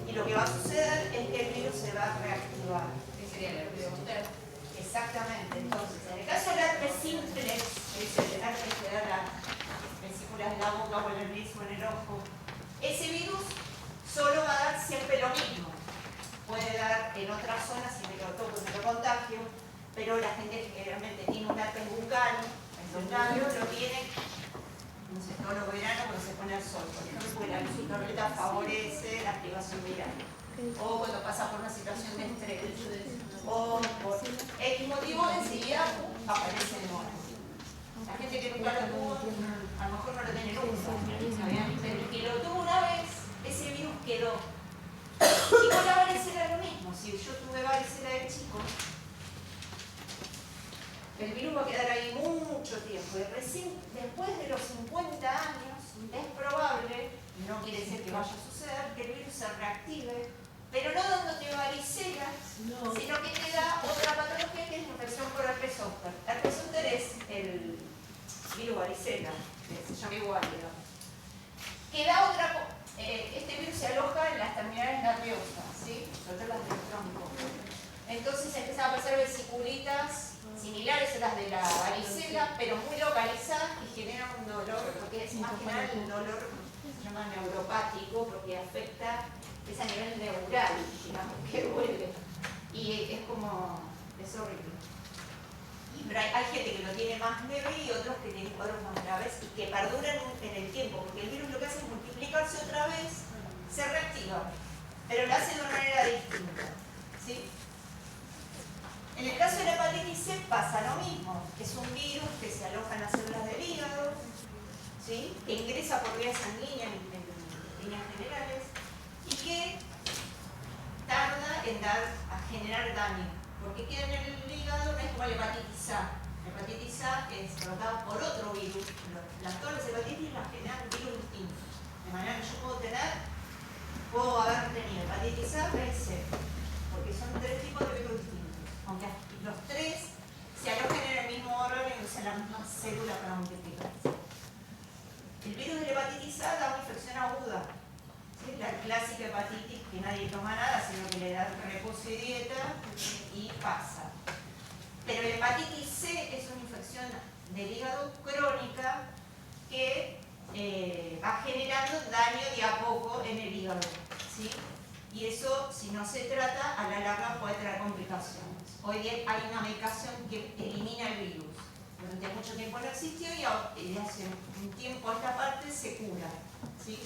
[SPEAKER 1] y lo que va a suceder es que el virus se va a reactivar.
[SPEAKER 4] ¿Qué sería el herpes zóster?
[SPEAKER 1] Exactamente. Entonces, en el caso del herpes simplex, que es el herpes que da las vesículas en la boca o en el nariz o en el ojo, ese virus solo va a dar siempre lo mismo. Puede dar en otras zonas si me lo toco y me lo contagio, pero la gente generalmente tiene un herpes bucal, el labios lo tiene, no sé, todos los veranos cuando se pone al sol, por ejemplo, porque la luz ultravioleta favorece la activación viral. O cuando pasa por una situación de estrés, o por X motivo, enseguida aparece de nuevo. La gente que nunca lo tuvo, a lo mejor no lo tiene nunca, pero el que lo tuvo una vez, ese virus quedó. Y con la varicela lo mismo. Si yo tuve varicela de chico, el virus va a quedar ahí mucho tiempo. Y recién después de los 50 años, es probable, no quiere decir que vaya a suceder, que el virus se reactive, pero no dándote varicela, sino que te da otra patología que es infección por herpes zóster. Herpes zóster es el virus varicela, que se llama igual, digamos. Que da otra cosa. Este virus se aloja en las terminales nerviosas, ¿sí? Sobre todo las del tronco. Entonces empiezan a aparecer vesiculitas similares a las de la varicela, pero muy localizadas, que generan un dolor, porque es más general un dolor que se llama neuropático, porque afecta, es a nivel neural, digamos, que duele. Y es como, es horrible. Pero hay gente que lo tiene más leve y otros que tienen cuadros más graves y que perduran en el tiempo, porque el virus lo que hace es multiplicarse otra vez, se reactiva, pero lo hace de una manera distinta, ¿sí? En el caso de la hepatitis C pasa lo mismo, es un virus que se aloja en las células del hígado, ¿sí? Que ingresa por vía sanguínea en líneas generales y que tarda en a generar daño. Porque queda en el hígado, no es como la hepatitis A. La hepatitis A es provocada por otro virus. Todas las hepatitis las generan virus distintos. De manera que yo puedo haber tenido hepatitis A, B y C. Porque son tres tipos de virus distintos. Aunque los tres se alojen en el mismo órgano y usan la misma célula para multiplicarse. El virus de la hepatitis A da una infección aguda. ¿Sí? La clásica hepatitis que nadie toma nada, sino que le da reposo y dieta y pasa. Pero la hepatitis C es una infección del hígado crónica que va generando daño de a poco en el hígado, ¿sí? Y eso, si no se trata, a la larga puede traer complicaciones. Hoy día hay una medicación que elimina el virus. Durante mucho tiempo no existió y de hace un tiempo a esta parte se cura, ¿sí?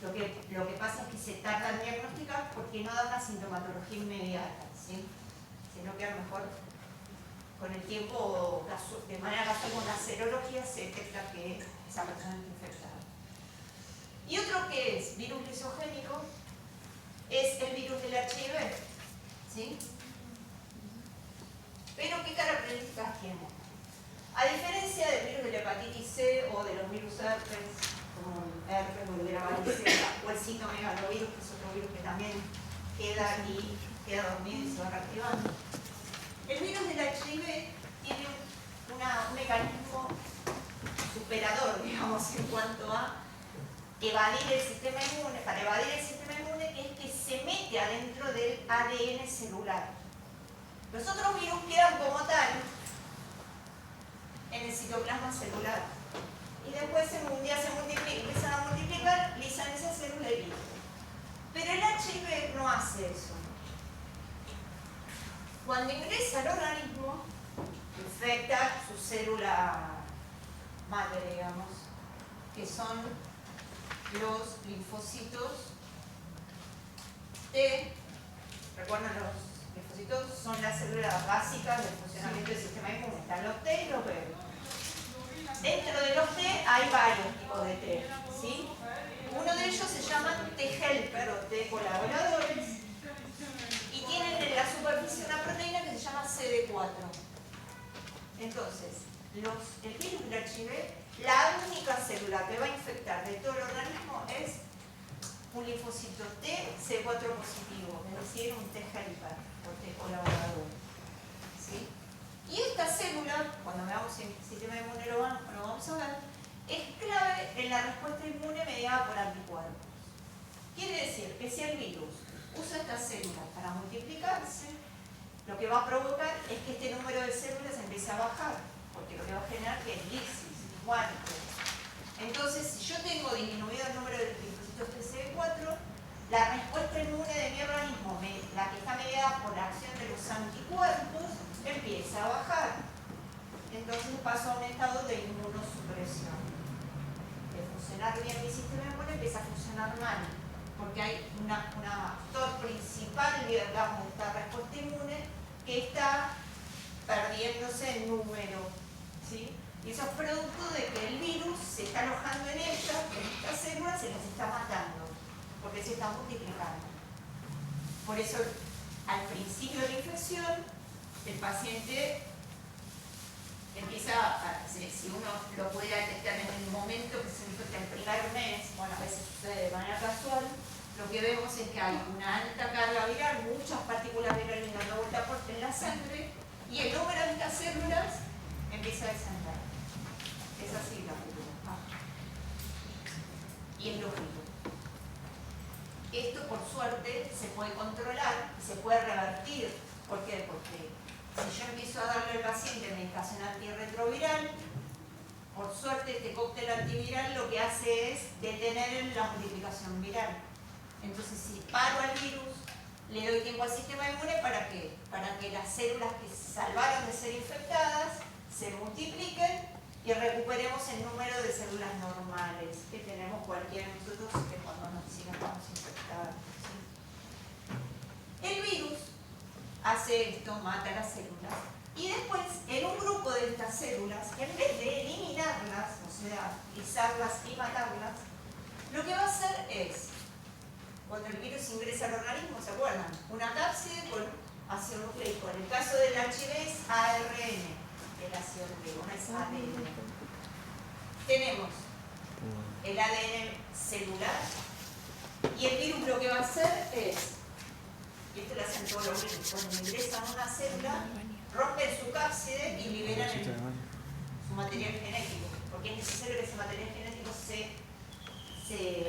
[SPEAKER 1] Lo que pasa es que se tarda en diagnosticar porque no da una sintomatología inmediata, ¿sí? Sino que a lo mejor con el tiempo, de manera casual con la serología, se detecta que esa persona está infectada. Y otro que es virus lisogénico es el virus del HIV, ¿sí? Pero ¿qué características tiene? A diferencia del virus de la hepatitis C o de los virus herpes, como el herpes o el de la varicela, o el citomegalovirus, que es otro virus que también queda dormido y se va reactivando. El virus del HIV tiene un mecanismo superador, digamos, en cuanto a evadir el sistema inmune, para evadir el sistema inmune, que es que se mete adentro del ADN celular. Los otros virus quedan como tal en el citoplasma celular. Y después un día se empiezan a multiplicar, lisan esa célula y listo. Pero el HIV no hace eso. Cuando ingresa al organismo, infecta su célula madre, digamos, que son los linfocitos T. Recuerden, los linfocitos son las células básicas del funcionamiento del sistema inmune. Están los T y los B. Dentro de los T hay varios tipos de T, ¿sí? Uno de ellos se llaman T-helper o T colaboradores y tienen en la superficie una proteína que se llama CD4. Entonces, el virus del HIV, la única célula que va a infectar de todo el organismo es un linfocito T C4 positivo, es decir, un T helper o T colaborador. ¿Sí? Y esta célula, cuando veamos el sistema inmune lo vamos a ver, es clave en la respuesta inmune mediada por anticuerpos. Quiere decir que si el virus usa estas células para multiplicarse, lo que va a provocar es que este número de células empiece a bajar, porque lo que va a generar que es lisis, muerte. Entonces, si yo tengo disminuido el número de linfocitos TCD4, la respuesta inmune de mi organismo, la que está mediada por la acción de los anticuerpos, empieza a bajar. Entonces paso a un estado de inmunosupresión. De funcionar bien mi sistema inmune empieza a funcionar mal, porque hay un actor principal, digamos, de esta respuesta inmune que está perdiéndose en número, ¿sí? Y eso es producto de que el virus se está alojando en ellas, en estas células se las está matando, porque se está multiplicando. Por eso, al principio de la infección, el paciente empieza, si uno lo puede detectar en el momento que se infecta el primer mes, bueno, a veces sucede de manera casual, lo que vemos es que hay una alta carga viral, muchas partículas virales dando vuelta en la sangre, y el número de estas células empieza a descender. Es así la curva. Y es lógico. Esto, por suerte, se puede controlar y se puede revertir. ¿Por qué? Porque si yo empiezo a darle al paciente medicación antirretroviral, por suerte este cóctel antiviral lo que hace es detener la multiplicación viral. Entonces, si paro al virus, le doy tiempo al sistema inmune ¿para qué? Para que las células que se salvaron de ser infectadas se multipliquen y recuperemos el número de células normales que tenemos cualquiera de nosotros que cuando nos sigamos infectados. ¿Sí? El virus hace esto, mata las células, y después en un grupo de estas células, en vez de eliminarlas, o sea, pisarlas y matarlas, lo que va a hacer es, cuando el virus ingresa al organismo, ¿se acuerdan? Una cápside con ácido nucleico. En el caso del HIV es ARN, el ácido nucleico, no es ADN. Tenemos el ADN celular, y el virus lo que va a hacer es, y esto lo hacen todos los virus, cuando ingresan a una célula, rompen su cápside y liberan su material genético, porque es necesario que ese material genético se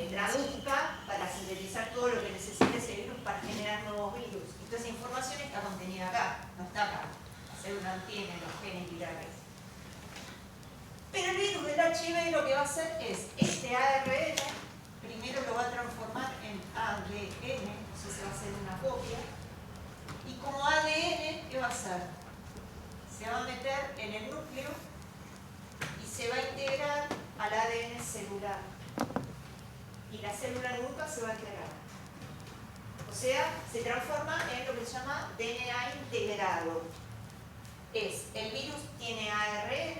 [SPEAKER 1] traduzca para sintetizar todo lo que necesita ese virus para generar nuevos virus. Y toda esa información está contenida acá, no está acá. La célula no tiene los genes virales. Pero el virus del HIV lo que va a hacer es, este ARN, primero lo va a transformar en ADN, o sea, se va a hacer una copia. Y como ADN, ¿qué va a hacer? Se va a meter en el núcleo y se va a integrar al ADN celular. Y la célula nunca se va a integrar. O sea, se transforma en lo que se llama DNA integrado. El virus tiene ARN,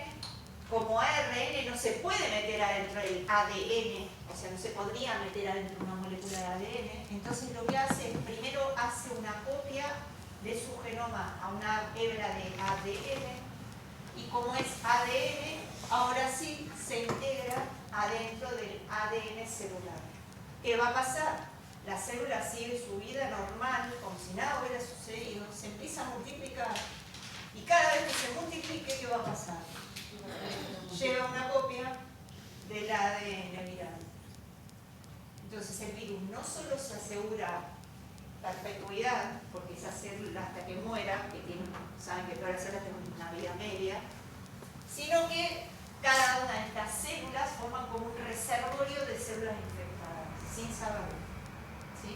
[SPEAKER 1] como ARN no se puede meter adentro del ADN, o sea, no se podría meter adentro una molécula de ADN, entonces lo que hace es, primero hace una copia de su genoma a una hebra de ADN, y como es ADN, ahora sí se integra adentro del ADN celular. ¿Qué va a pasar? La célula sigue su vida normal, como si nada hubiera sucedido, se empieza a multiplicar, y cada vez que se multiplique, ¿qué va a pasar? Lleva una copia del ADN viral. Entonces el virus no solo se asegura perpetuidad, porque esa célula hasta que muera, que saben que todas las células tienen una vida media, sino que cada una de estas células forman como un reservorio de células infectadas, sin saberlo. ¿Sí?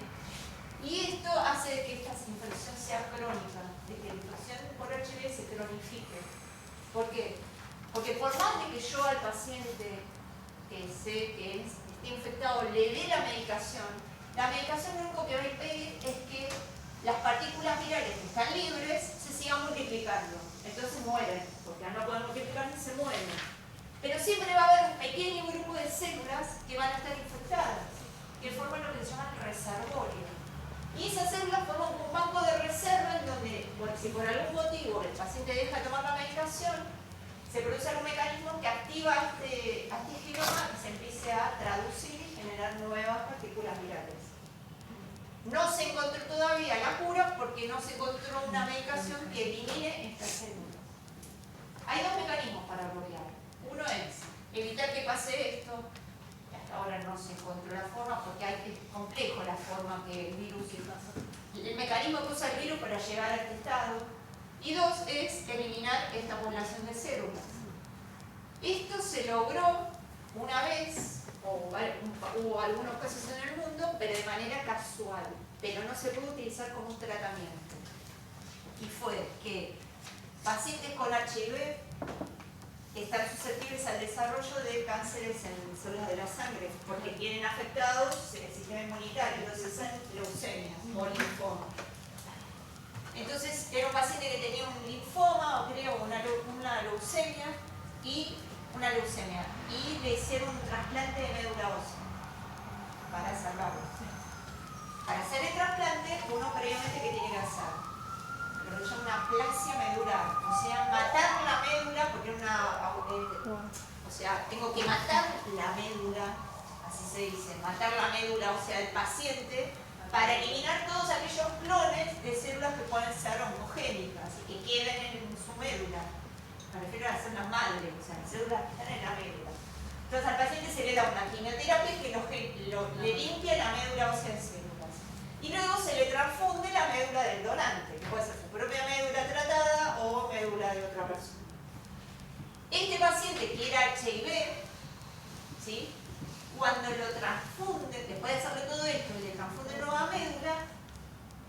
[SPEAKER 1] Y esto hace que esta infección sea crónica, de que la infección por HIV se cronifique. ¿Por qué? Porque por más de que yo al paciente que sé que esté infectado le dé la medicación lo único que va a impedir es que las partículas virales que están libres se sigan multiplicando. Entonces mueren, porque al no poder multiplicarse se mueren. Pero siempre va a haber un pequeño grupo de células que van a estar infectadas, que forman lo que se llama el reservorio. Y esas células forman un banco de reserva en donde, bueno, si por algún motivo el paciente deja de tomar la medicación, se produce algún mecanismo que activa este genoma y se empiece a traducir y generar nuevas partículas virales. No se encontró todavía la cura porque no se encontró una medicación que elimine estas células. Hay dos mecanismos para bloquear. Uno es evitar que pase esto. Hasta ahora no se encontró la forma porque es complejo la forma que el virus el mecanismo que usa el virus para llegar a este estado. Y dos es eliminar esta población de células. Esto se logró una vez, o hubo algunos casos en el mundo, pero de manera casual, pero no se pudo utilizar como un tratamiento. Y fue que pacientes con HIV están susceptibles al desarrollo de cánceres en células de la sangre, porque tienen afectados el sistema inmunitario, entonces son leucemias o linfoma. Entonces era un paciente que tenía un linfoma, o creo una leucemia, y le hicieron un trasplante de médula ósea para salvarlo. Para hacer el trasplante, uno previamente que tiene que hacer lo que se llama una aplasia medular, o sea, matar la médula, porque o sea, tengo que matar la médula, así se dice, matar la médula ósea del paciente para eliminar todos aquellos clones de células que pueden ser oncogénicas y que queden en su médula. Me refiero a células madre, o sea, las células que están en la médula. Entonces al paciente se le da una quimioterapia que le limpia la médula ósea de células. Y luego se le transfunde la médula del donante, que puede ser su propia médula tratada o médula de otra persona. Este paciente que era HIV, ¿sí? Cuando lo transfunde, después de hacerle todo esto y le transfunde nueva médula,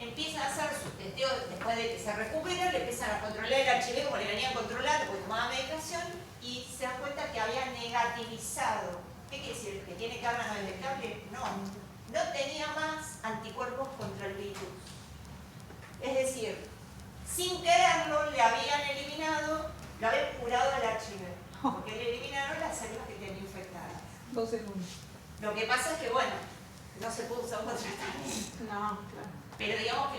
[SPEAKER 1] empiezan a hacer sus testeos, después de que se recupera, le empiezan a controlar el HIV como le venían controlando, porque tomaba medicación, y se dan cuenta que había negativizado. ¿Qué quiere decir? ¿Que tiene carga no detectable? No tenía más anticuerpos contra el virus. Es decir, sin quererlo le habían eliminado, lo habían curado el HIV, porque le eliminaron las células que tenía infectadas.
[SPEAKER 5] 2 en 1.
[SPEAKER 1] Lo que pasa es que, bueno, no se pudo usar otro tratamiento.
[SPEAKER 5] No, claro.
[SPEAKER 1] Pero digamos que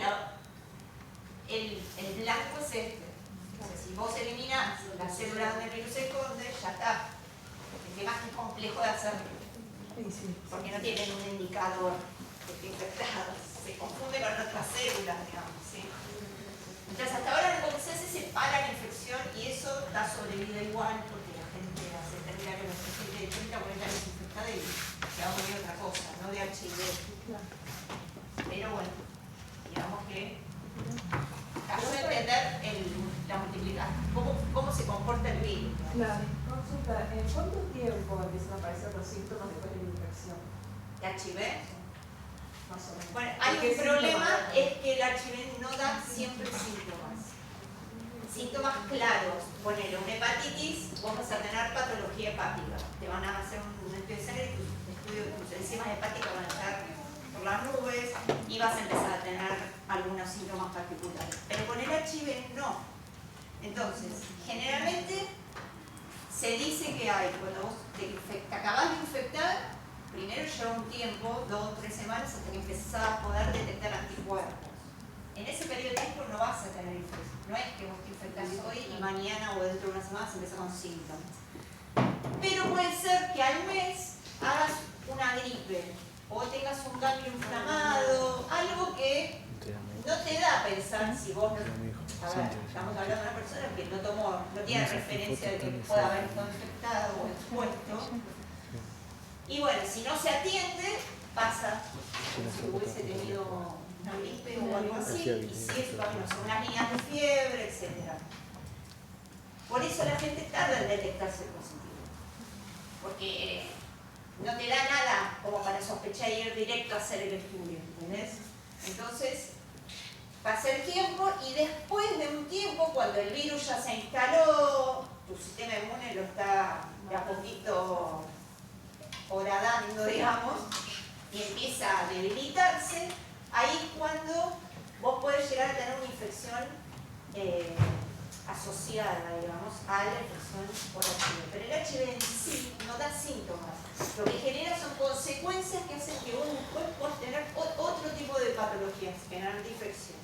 [SPEAKER 1] el blanco es este. Entonces, si vos eliminás la célula donde el virus se esconde, ya está. El tema es que es complejo de hacerlo,
[SPEAKER 5] Sí.
[SPEAKER 1] porque no tienen un indicador de que infectados. Se confunde con otras células, digamos, ¿sí? Entonces, hasta ahora lo que se hace es separar la infección y eso da sobrevida igual, porque la gente hace terminar que los pacientes de 30 o 40 años infectados y se va a morir otra cosa, no de HIV. Pero bueno, digamos que ayuda a entender la multiplicación, cómo se comporta el virus.
[SPEAKER 5] Claro. Consulta, ¿en cuánto tiempo empiezan a aparecer los síntomas después de la infección?
[SPEAKER 1] ¿De HIV?
[SPEAKER 5] Más o menos.
[SPEAKER 1] Bueno, hay un problema, es que el HIV no da siempre síntomas. Síntomas claros. Ponele una hepatitis, vos vas a tener patología hepática. Te van a hacer un estudio de sangre y tus enzimas hepáticas van a estar por las nubes y vas a empezar a tener algunos síntomas particulares. Pero con el HIV no. Entonces, generalmente se dice que hay, cuando vos te acabas de infectar, primero lleva un tiempo, 2 o 3 semanas, hasta que empezás a poder detectar anticuerpos. En ese periodo de tiempo no vas a tener infección. No es que vos te infectás hoy y mañana o dentro de una semana se empieza con síntomas. Pero puede ser que al mes hagas una gripe o tengas un ganglio inflamado, algo que no te da a pensar si vos no... A ver, estamos hablando de una persona que no tiene referencia de que pueda haber estado infectado o expuesto. Y bueno, si no se atiende, pasa como si hubiese tenido una gripe o algo así, y sigue su camino, son unas líneas de fiebre, etc. Por eso la gente tarda en detectarse el positivo, porque no te da nada como para sospechar y ir directo a hacer el estudio, ¿entendés? Entonces, pasa el tiempo y después de un tiempo, cuando el virus ya se instaló, tu sistema inmune lo está de a poquito horadando, digamos, y empieza a debilitarse, ahí es cuando vos podés llegar a tener una infección asociada, digamos, a la infección por HIV. Pero el HIV en sí no da síntomas. Lo que genera son consecuencias que hacen que vos después puedas tener otro tipo de patologías, generalmente infecciosas.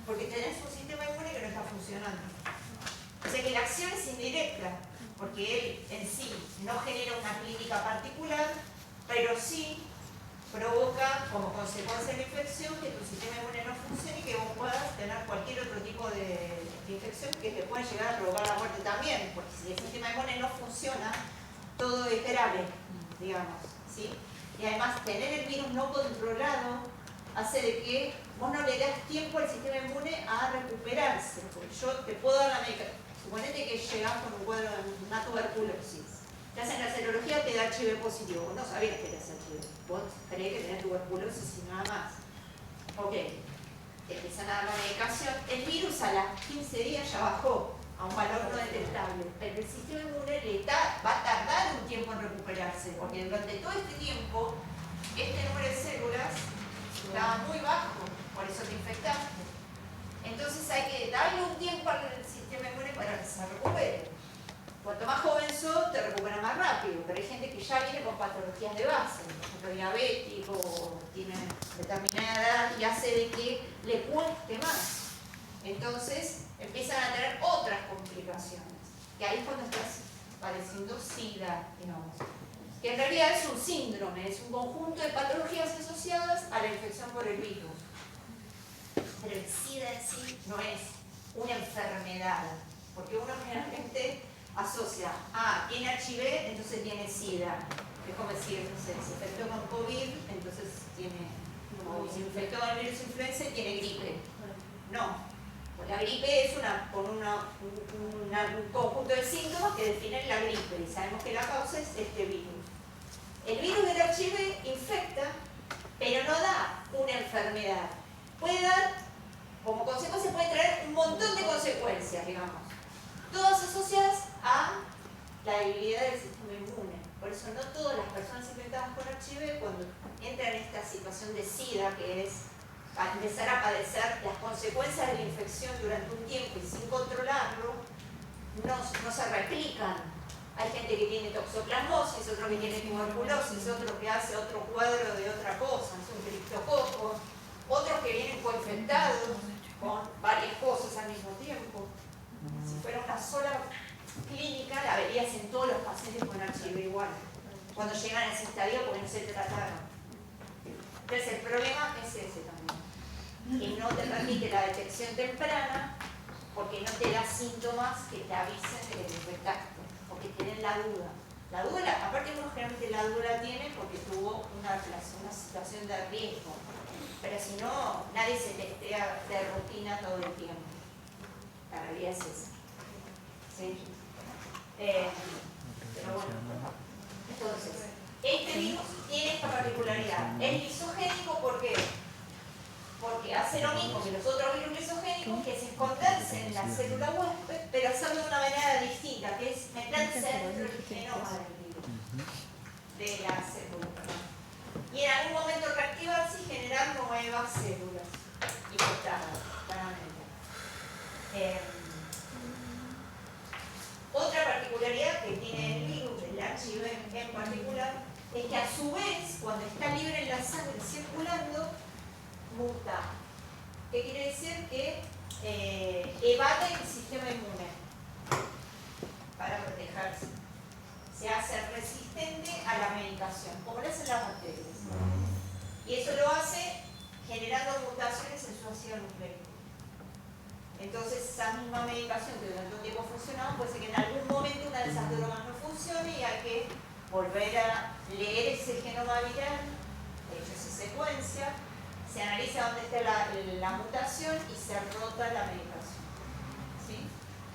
[SPEAKER 1] Porque tenés un sistema inmune que no está funcionando. O sea que la acción es indirecta, porque él en sí no genera una clínica particular, pero sí provoca como consecuencia de la infección que tu sistema inmune no funcione y que vos puedas tener cualquier otro tipo de infección que te pueda llegar a provocar la muerte también, porque si el sistema inmune no funciona, todo es grave, digamos, ¿sí? Y además tener el virus no controlado hace de que vos no le das tiempo al sistema inmune a recuperarse, porque yo te puedo dar la medicación. Suponete que llegás con un cuadro de una tuberculosis. Te hacen la serología, te da HIV positivo. Vos no sabías que eras HIV. Vos creés que tenés tuberculosis y nada más. Ok. Te empiezan a dar la medicación. El virus a las 15 días ya bajó a un valor no detectable. Pero el sistema inmune va a tardar un tiempo en recuperarse, porque durante todo este tiempo, este número de células estaba muy bajo, por eso te infectaste. Entonces hay que darle un tiempo al sistema inmune para que se recupere. Cuanto más joven sos, te recupera más rápido, pero hay gente que ya viene con patologías de base, por ejemplo diabético, tiene determinada edad y hace de que le cueste más. Entonces empiezan a tener otras complicaciones, que ahí es cuando estás padeciendo SIDA, digamos. Que en realidad es un síndrome, es un conjunto de patologías asociadas a la infección por el virus. Pero el SIDA en sí no es una enfermedad, porque uno generalmente asocia, tiene HIV, entonces tiene SIDA. Es como decir, no sé, se infectó con COVID, entonces tiene, o se infectó con el virus influenza y tiene gripe. No, pues la gripe es un conjunto de síntomas que definen la gripe y sabemos que la causa es este virus. El virus del HIV infecta, pero no da una enfermedad. Puede dar, como consecuencia, puede traer un montón de consecuencias, digamos. Todas asociadas a la debilidad del sistema inmune. Por eso no todas las personas infectadas con HIV, cuando entran en esta situación de SIDA, que es empezar a padecer las consecuencias de la infección durante un tiempo y sin controlarlo, no se replican. Hay gente que tiene toxoplasmosis, otro que tiene tuberculosis, otro que hace otro cuadro de otra cosa, es un criptococo, otros que vienen coinfectados con varias cosas al mismo tiempo. Si fuera una sola clínica, la verías en todos los pacientes con HIV igual, cuando llegan a ese estadio porque no se trataron. Entonces el problema es ese también, que no te permite la detección temprana porque no te da síntomas que te avisen de que te infectaste, porque tienen la duda. La duda, aparte uno generalmente la duda tiene porque tuvo una situación de riesgo, pero si no, nadie se testea de rutina todo el tiempo. La realidad es esa. ¿Sí? Pero bueno, entonces, este virus tiene esta particularidad. Es lisogénico, ¿por qué? Porque hace lo mismo que los otros virus lisogénicos, que es esconderse en la célula huésped, pero hacerlo de una manera distinta, que es meterse dentro del genoma del virus, de la célula. Y en algún momento reactivarse y generar nuevas células infectadas, claramente. Otra particularidad que tiene el virus, el HIV en particular, es que a su vez, cuando está libre en la sangre circulando, muta. ¿Qué quiere decir? Que evade el sistema inmune para protegerse. Se hace resistente a la medicación, como lo hacen las bacterias. Y eso lo hace generando mutaciones en su ácido nucleico. Entonces, esa misma medicación que durante un tiempo funcionaba, puede ser que en algún momento una de esas drogas no funcione y hay que volver a leer ese genoma viral, de hecho se secuencia, se analiza dónde está la mutación y se rota la medicación. ¿Sí?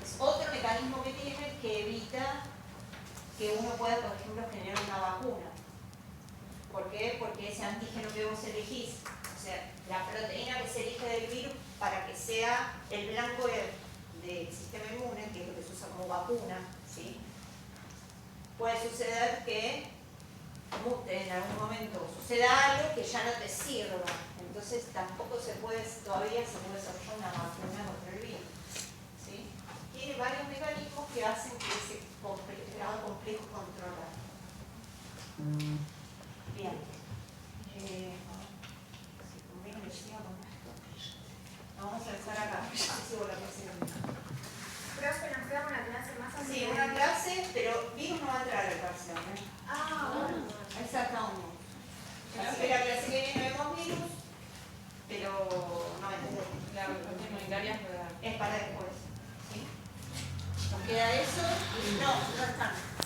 [SPEAKER 1] Es otro mecanismo que tiene que evita que uno pueda, por ejemplo, generar una vacuna. ¿Por qué? Porque ese antígeno que vos elegís, o sea, la proteína que se elige del virus para que sea el blanco del sistema inmune, que es lo que se usa como vacuna, ¿sí? Puede suceder que mute en algún momento, suceda algo que ya no te sirva. Entonces tampoco todavía se puede desarrollar una vacuna contra el virus. ¿Sí? Tiene varios mecanismos que hacen que ese grado complejo controlar. Bien. Vamos a empezar acá.
[SPEAKER 6] Próspero, nos quedamos en la
[SPEAKER 1] Queda eso. No, no están.